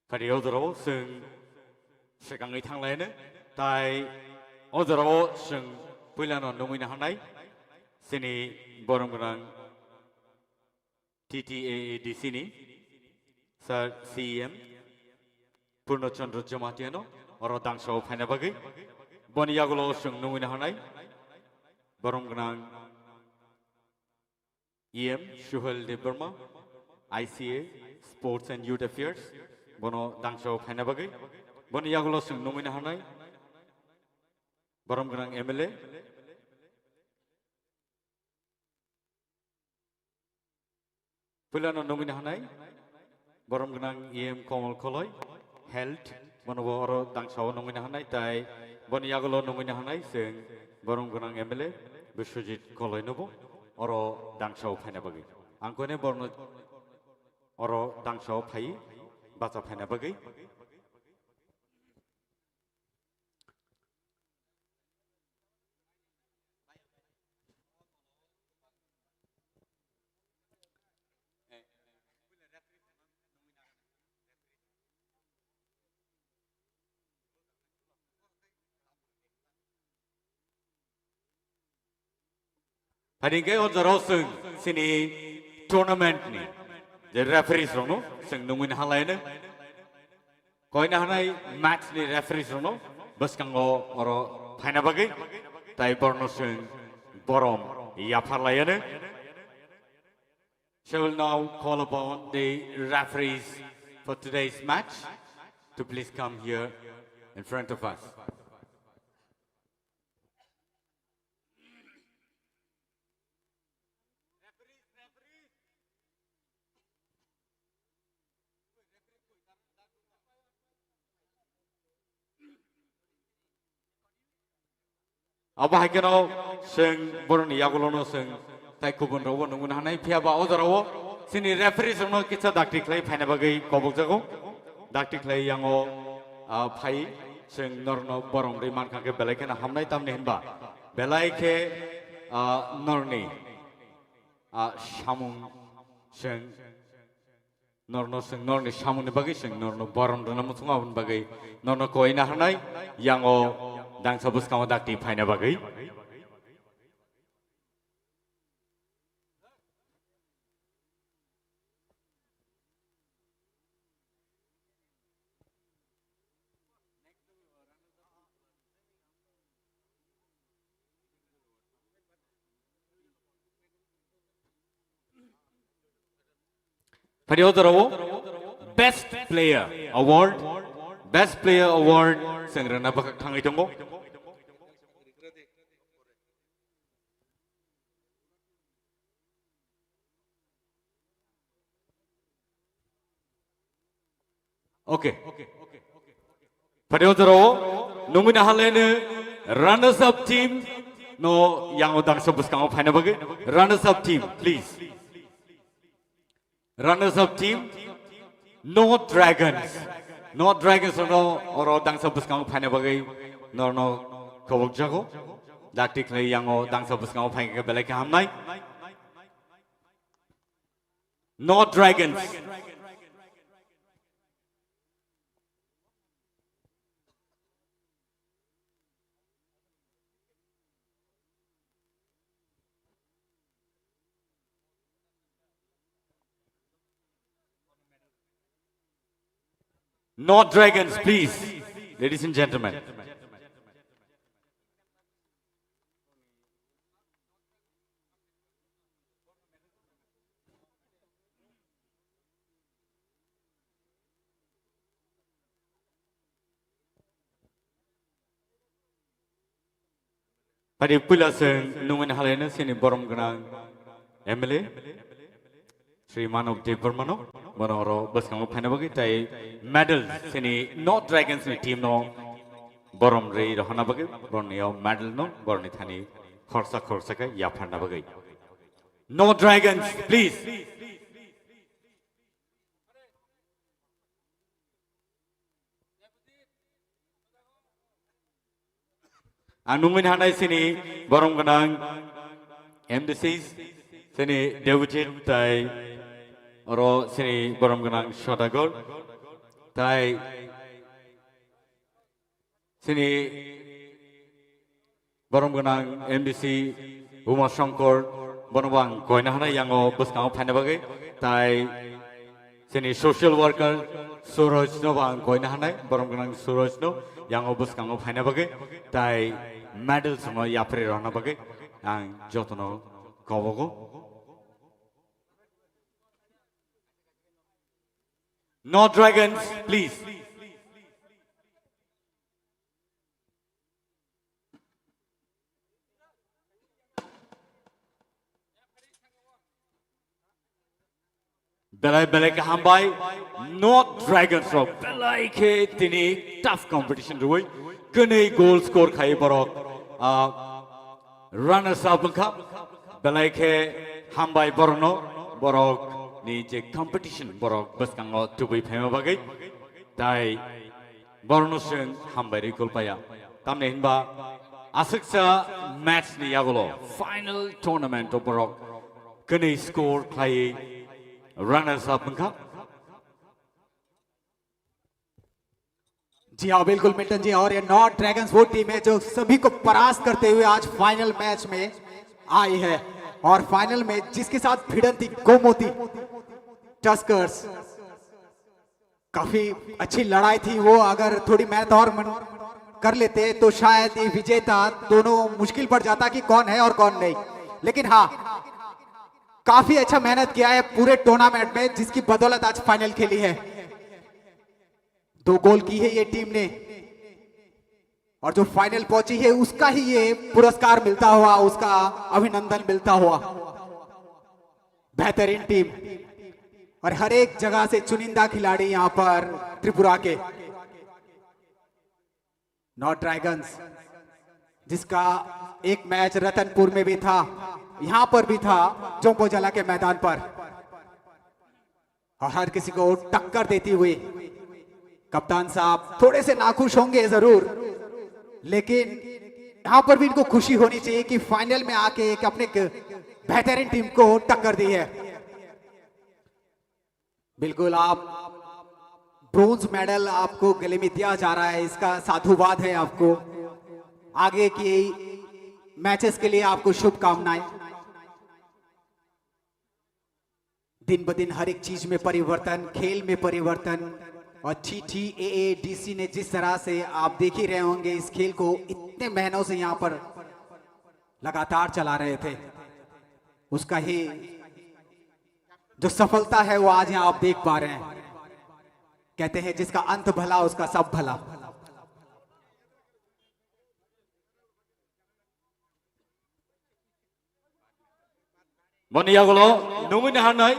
Fadi odoro sung sekangi thanglaiनो tai odoro sung puilano nungina hanai sini borong gunang TTAADC ni Sir CEM Purno Chandra Jamatiano oro dangso phaina bagi boniyagulo sung nungina hanai borong gunang EM Shuhal De Burma ICA Sports and Youth Affairs bono dangso phaina bagi boniyagulo sung nungina hanai borong gunang MLA Pulano nungina hanai borong gunang EM Komal Koloi Health bono oro dangso nungina hanai tai boniyagulo nungina hanai sung borong gunang MLA Biswajit Koloi nobo oro dangso phaina bagi angkone borno oro dangso phai bacha phaina bagi Hadingke odoro sung sini tournament ni the referees rono sung nungin halaina koina hanai match ni referees rono baskango oro phaina bagi tai borno sung borom yaparlayana. So will now call upon the referees for today's match to please come here in front of us. Abah keno sing boroni yagulono sing tai kubun rawo nungun hanai pia ba odarawo sini referee sono kitsa dakti klai phaina bagai kobok jago dakti klai yango phai sing norno borong ri man kake belai kena hamnai tamne hinba belai ke norni samung sing norno sing norni samung ni bagai sing norno borong rana musunga bun bagai norno koina hanai yango dang sabus kamu dakti phaina bagai Pada odoro Best Player Award sengrana bakak thangai tongo Okay. Pada odoro nungina halene runners up team no yang odang sebus kamu phaina bagai runners up team please. Runners up team, no dragons no oro dang sabus kamu phaina bagai no kobok jago daktik lei yang o dang sabus kamu phaina ke belai ke hamnai no dragons No dragons, please, ladies and gentlemen. Pada pula nungin halena sini borong genang MLA Sri Manav Dev Burmano Monoro bus kamu phaina bagi tai medal sini no dragons ni team no borom rei rohana bagi borni yo medal no borni thani khorsa ka ya phanna bagi no dragons please anungin hanai sini borom ganang MDCs sini Devujit tai oro sini borom ganang Shotagol তাই sini borong gonang MBC Uma Shankar bonobang koina hana yango buskang phane bagai tai sini social worker Suraj no bang koina hana borong gonang Suraj no yango buskang phane bagai tai medal sama yapre rana bagai ang jotono kobogo No dragons please Belai belai ke hambai not dragons ro belai ke tini tough competition ruai kene goal score khai borok runners up ka belai ke hambai borno borok ni je competition borok baskango tubai phema bagai tai borno sing hambai ri goal paya tamne hinba asiksa match ni yagulo final tournament borok kene score khai runners up का जी हाँ बिल्कुल Milton जी और ये north dragons वो team है जो सभी को परास्त करते हुए आज फाइनल मैच में आई है और फाइनल में जिसके साथ भिड़ंती गोमती टस्कर्स काफी अच्छी लड़ाई थी वो अगर थोड़ी मेहनत और कर लेते तो शायद ये विजेता दोनों मुश्किल पड़ जाता कि कौन है और कौन नहीं लेकिन हाँ काफी अच्छा मेहनत किया है पूरे टूर्नामेंट में जिसकी बदौलत आज फाइनल खेली है 2 गोल की है ये टीम ने और जो फाइनल पहुंची है उसका ही ये पुरस्कार मिलता हुआ उसका अभिनंदन मिलता हुआ बेहतरीन टीम और हर एक जगह से चुनिंदा खिलाड़ी यहां पर त्रिपुरा के नॉर्थ ड्रैगन्स जिसका एक मैच रतनपुर में भी था यहां पर भी था जोंपोजला के मैदान पर और हर किसी को टक्कर देती हुई कप्तान साहब थोड़े से नाखुश होंगे जरूर लेकिन यहां पर भी इनको खुशी होनी चाहिए कि फाइनल में आके एक अपने बेहतरीन टीम को टक्कर दी है बिल्कुल आप ब्रोंज मेडल आपको गले में दिया जा रहा है इसका साधुवाद है आपको आगे की मैचेस के लिए आपको शुभकामनाएं दिन ब दिन हर एक चीज में परिवर्तन खेल में परिवर्तन और TTAADC ने जिस तरह से आप देख ही रहे होंगे इस खेल को इतने महीनों से यहां पर लगातार चला रहे थे उसका ही जो सफलता है वो आज यहां आप देख पा रहे हैं कहते हैं जिसका अंत भला उसका सब भला Moniagulo nungin hanai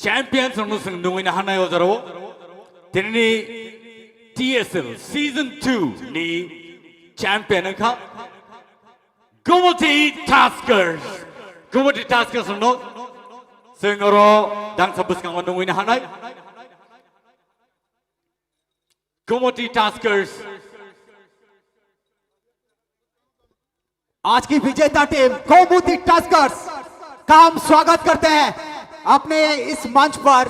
champions nusung nungin hanai ozaro tini TSL season 2 ni champion ka Gumati Taskers no singoro dang sabus kang nungin hanai Gumati Taskers आज की विजेता टीम गोमती टस्कर्स का हम स्वागत करते हैं अपने इस मंच पर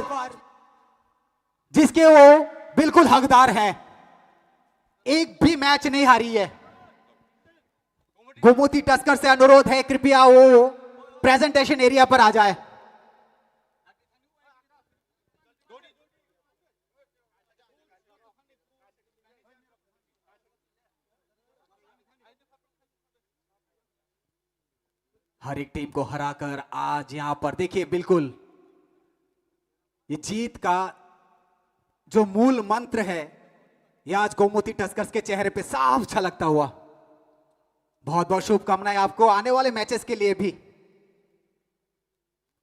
जिसके वो बिल्कुल हकदार है एक भी मैच नहीं हारी है गोमती टस्कर से अनुरोध है कृपया वो प्रेजेंटेशन एरिया पर आ जाए हर एक टीम को हराकर आज यहां पर देखिए बिल्कुल ये जीत का जो मूल मंत्र है ये आज गोमती टस्कर्स के चेहरे पे साफ झलकता हुआ बहुत बहुत शुभकामनाएं आपको आने वाले मैचेस के लिए भी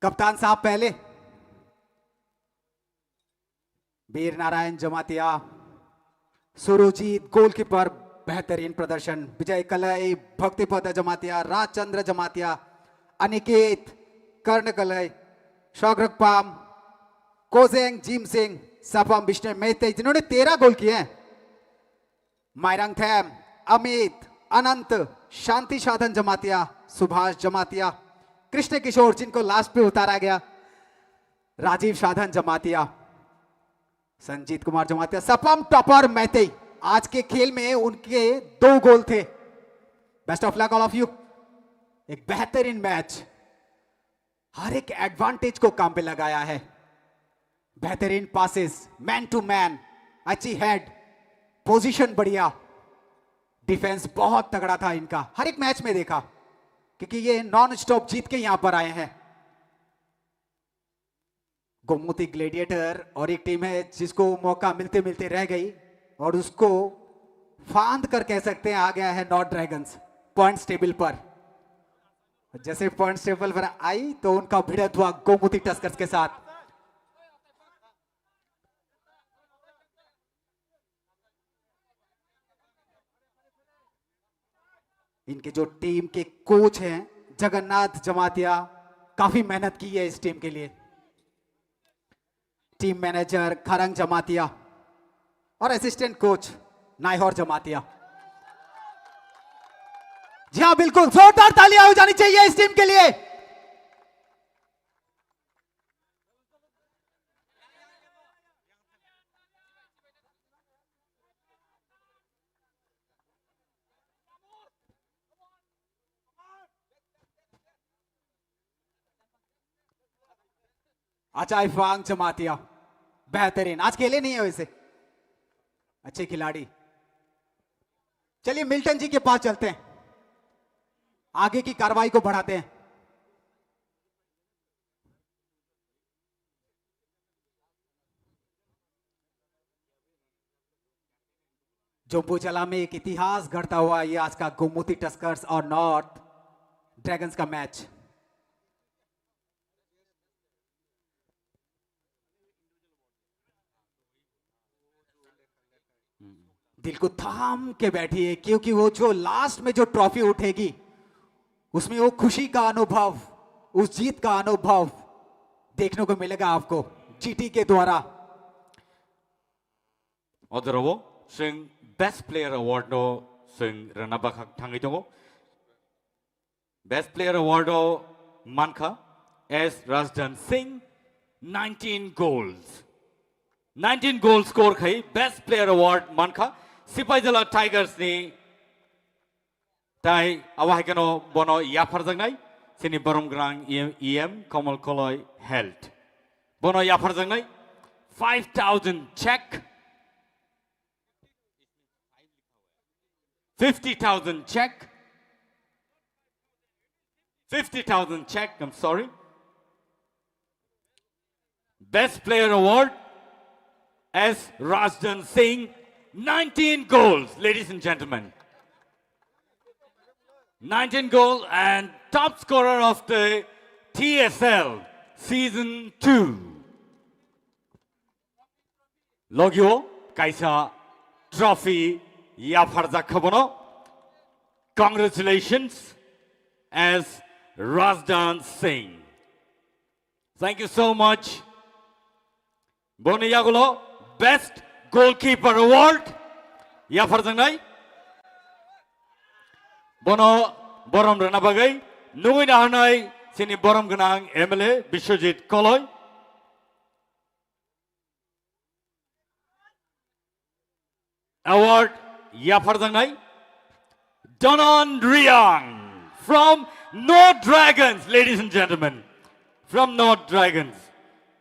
कप्तान साहब पहले वीर नारायण जमातिया सुरजीत गोलकीपर बेहतरीन प्रदर्शन विजय कलई भक्तिपद जमातिया राजचंद्र जमातिया अनिकेत कर्णकलई शौग्रकपाम कोजेंग जीम सिंह सपम विष्णु मेहते जिन्होंने 13 गोल किए हैं मायरंग थैम अमित अनंत शांति साधन जमातिया सुभाष जमातिया कृष्ण किशोर जिनको लास्ट पे उतारा गया, राजीव साधन जमातिया, संजीत कुमार जमातिया, सपम टॉपर मैते। आज के खेल में उनके 2 गोल थे। Best of luck all of you. एक बेहतरीन मैच, हर एक एडवांटेज को काम पे लगाया है। बेहतरीन पासेस, मैन टू मैन, अच्छी हेड, पोजीशन बढ़िया, डिफेंस बहुत तगड़ा था इनका। हर एक मैच में देखा, क्योंकि ये नॉन स्टॉप जीत के यहां पर आए हैं। गोमती ग्लेडिएटर और एक टीम है जिसको मौका मिलते मिलते रह गई और उसको फांद कर कह सकते हैं आ गया है नॉर्थ ड्रैगन्स पॉइंट्स टेबल पर। जैसे पॉइंट्स टेबल पर आई तो उनका भिड़ंत हुआ गोमती टस्कर्स के साथ। इनके जो टीम के कोच हैं जगन्नाथ जमातिया, काफी मेहनत की है इस टीम के लिए। टीम मैनेजर खरंग जमातिया और असिस्टेंट कोच नायहौर जमातिया। जी हाँ बिल्कुल, जोरदार तालियां हो जानी चाहिए इस टीम के लिए। अचाई फांग जमातिया बेहतरीन, आज खेले नहीं है वैसे, अच्छे खिलाड़ी। चलिए मिल्टन जी के पास चलते हैं, आगे की कार्रवाई को बढ़ाते हैं। जोम्बुचला में एक इतिहास गढ़ता हुआ ये आज का गोमती टस्कर्स और नॉर्थ ड्रैगन्स का मैच। दिल को थाम के बैठिए, क्योंकि वो जो लास्ट में जो ट्रॉफी उठेगी उसमें वो खुशी का अनुभव, उस जीत का अनुभव देखने को मिलेगा आपको जीटी के द्वारा। 어드러워ซึ่ง Best Player Awardซึ่ง 르나바카 당기동고 Best Player Award 만카 as Rajdan Singh 19 goals 19 goal score khai Best Player Award manka Sipaijala Tigers ni tai awahikano bono yapar jangnai sini borom grang EM Kamal Koloi held bono yapar jangnai 5,000 check 50,000 check 50,000 check, I'm sorry. Best Player Award as Rajdan Singh, 19 goals, ladies and gentlemen. 19 goals and top scorer of the TSL Season 2. Logyo Kaisa Trophy Yafarza Kabono. Congratulations as Rajdan Singh. Thank you so much. Boni Yagulo, Best Goalkeeper Award. Yafarjangai. Bono Borom Ranabagai. Nuina Hanai, Sini Borom Ganang, MLA, Bishojit Koloi. Award Yafarjangai. Donon Riang from North Dragons, ladies and gentlemen. From North Dragons.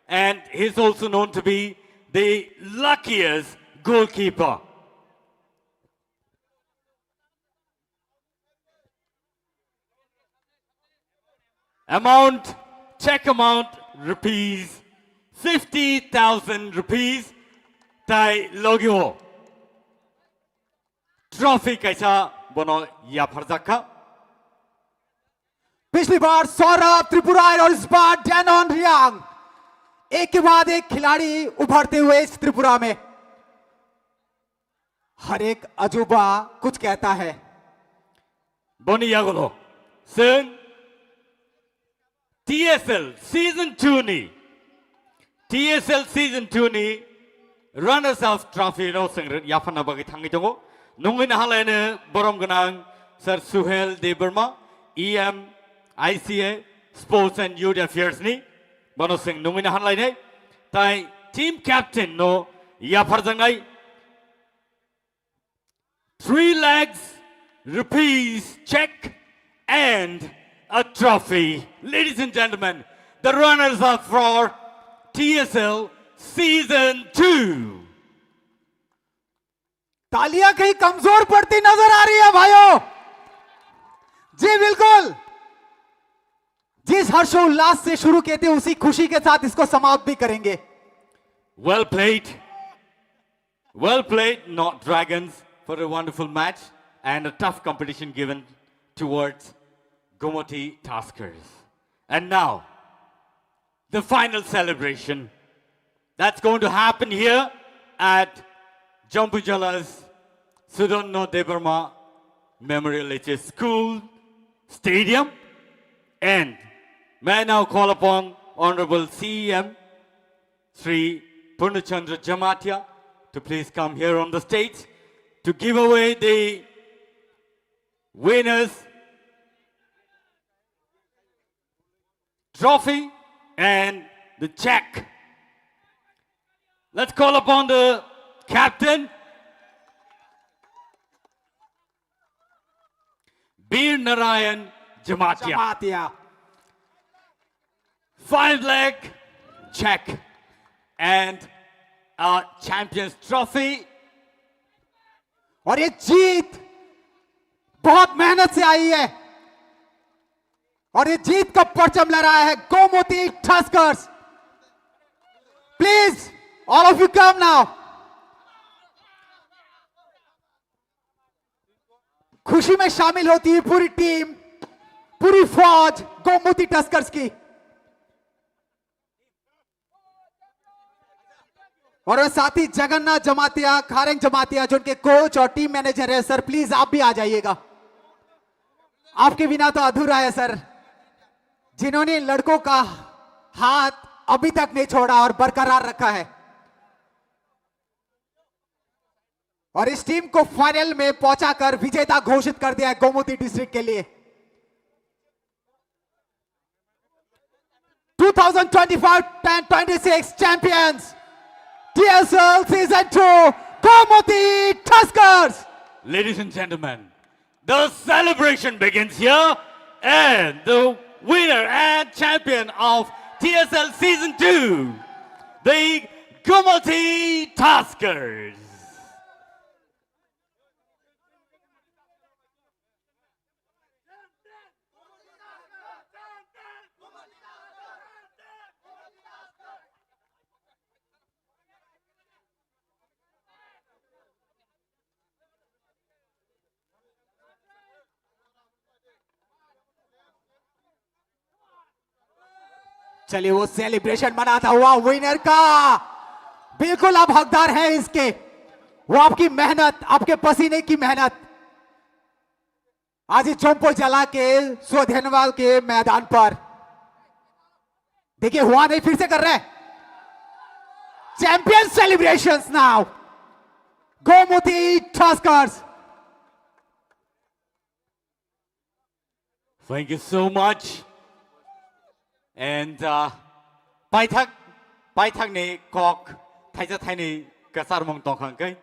And he's also known to be the luckiest goalkeeper. Amount, check amount, rupees, 50,000 rupees, Tai Logyo. Trophy kaisa bono yafarzaka. पिछली बार सौरभ त्रिपुरारी और इस बार Danone Reang, एक के बाद एक खिलाड़ी उभरते हुए इस त्रिपुरा में। हर एक अजूबा कुछ कहता है। Boni Yagulo, Sing TSL Season 2 ni. TSL Season 2 ni runners up trophy no sing yapana bagi thangi jongo. Nungin halene borom ganang Sir Suhel De Burma, EM ICA Sports and Youth Affairs ni bano sing numina hanlai nei tai team captain no ya pharjangai 3 legs rupees check and a trophy. Ladies and gentlemen, the runners up for TSL Season 2. तालियां कहीं कमजोर पड़ती नजर आ रही है भाइयों। जी बिल्कुल, जिस हर्षोल्लास से शुरू किए थे उसी खुशी के साथ इसको समाप्त भी करेंगे। Well played, not Dragons, for a wonderful match and a tough competition given towards Gomoti Taskers. And now, the final celebration that's going to happen here at Jampujala's Sudarno Debarma Memorial HS School Stadium. And may I now call upon Honorable CEM Sri Purnachandra Jamatia to please come here on the stage to give away the winners trophy and the check. Let's call upon the captain, Bir Narayan Jamatia. Jamatia 5 leg check and a champion's trophy. और ये जीत बहुत मेहनत से आई है और ये जीत का परचम लहराया है Gomti Tuskers. Please all of you come now. खुशी में शामिल होती है पूरी टीम, पूरी फौज गोमती टस्कर्स की। और साथ ही जगन्नाथ जमातिया, खारेंग जमातिया जो उनके कोच और टीम मैनेजर है। सर प्लीज आप भी आ जाइएगा, आपके बिना तो अधूरा है सर, जिन्होंने लड़कों का हाथ अभी तक नहीं छोड़ा और बरकरार रखा है और इस टीम को फाइनल में पहुंचाकर विजेता घोषित कर दिया है गोमती डिस्ट्रिक्ट के लिए। 2025-26 champions TSL Season 2 Gomoti Tuskers. Ladies and gentlemen, the celebration begins here, and the winner and champion of TSL Season 2, the Gomoti Tuskers. चलिए वो सेलिब्रेशन मनाता हुआ विनर का बिल्कुल आप हकदार हैं इसके। वो आपकी मेहनत, आपके पसीने की मेहनत आज चोंपो जला के स्वधनवाल के मैदान पर देखिए हुआ नहीं, फिर से कर रहे हैं। Champion celebrations now Gomti Tuskers. Thank you so much. And Paithak ni kok thaisa thaini kasar mong tongkhang kai.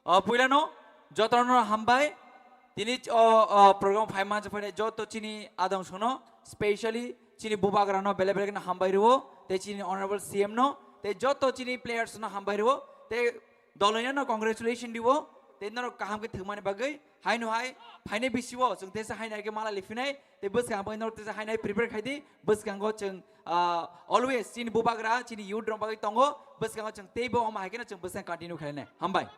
पुइलानो जतनो हामबाय तिनी प्रोग्राम फाइमा जफाने जतो चिनी आदम सुनो स्पेशली चिनी बुबाग्रानो बेले बेले ना हामबाय रिवो ते चिनी ऑनरेबल सीएम नो ते जतो चिनी प्लेयर्स ना हामबाय रिवो ते दलैना नो कांग्रेचुलेशन दिवो ते नो काम के थमाने बागै हाय नो हाय फाइने बिसिवो जों तेसे हायनाय के माला लिफिनाय ते बस काम नो तेसे हायनाय प्रिपेयर खायदि बस कांगो जों ऑलवेज चिनी बुबाग्रा चिनी यू ड्रम बागै तंगो बस कांगो जों तेबो हम हायके ना जों बस कंटिन्यू खायने हामबाय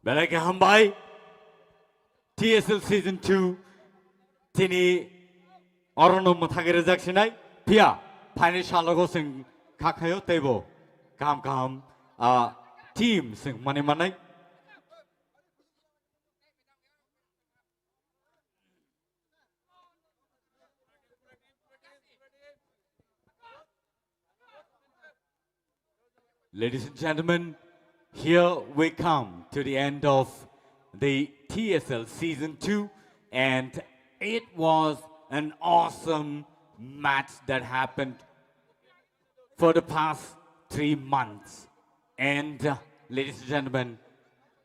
Belake hambai TSL Season 2 tini orono mathagere jaksinai pia phane shalogo sing khakhayo tebo kam team sing mane manai Ladies and gentlemen, here we come to the end of the TSL Season 2, and it was an awesome match that happened for the past 3 months. And ladies and gentlemen,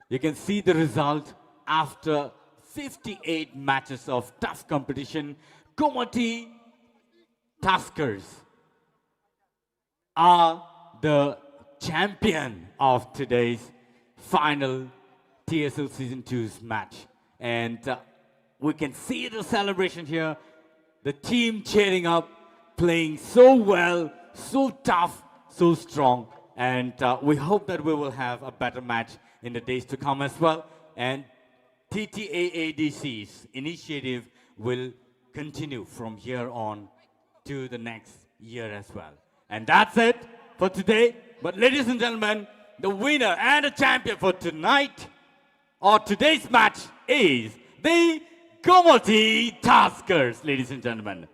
you can see the result after 58 matches of tough competition. Komati Tuskers are the champion of today's final TSL Season 2's match. And we can see the celebration here. The team cheering up, playing so well, so tough, so strong. And we hope that we will have a better match in the days to come as well. And TTAADC's initiative will continue from here on to the next year as well. And that's it for today. But ladies and gentlemen, the winner and the champion for tonight or today's match is the Komati Tuskers, ladies and gentlemen.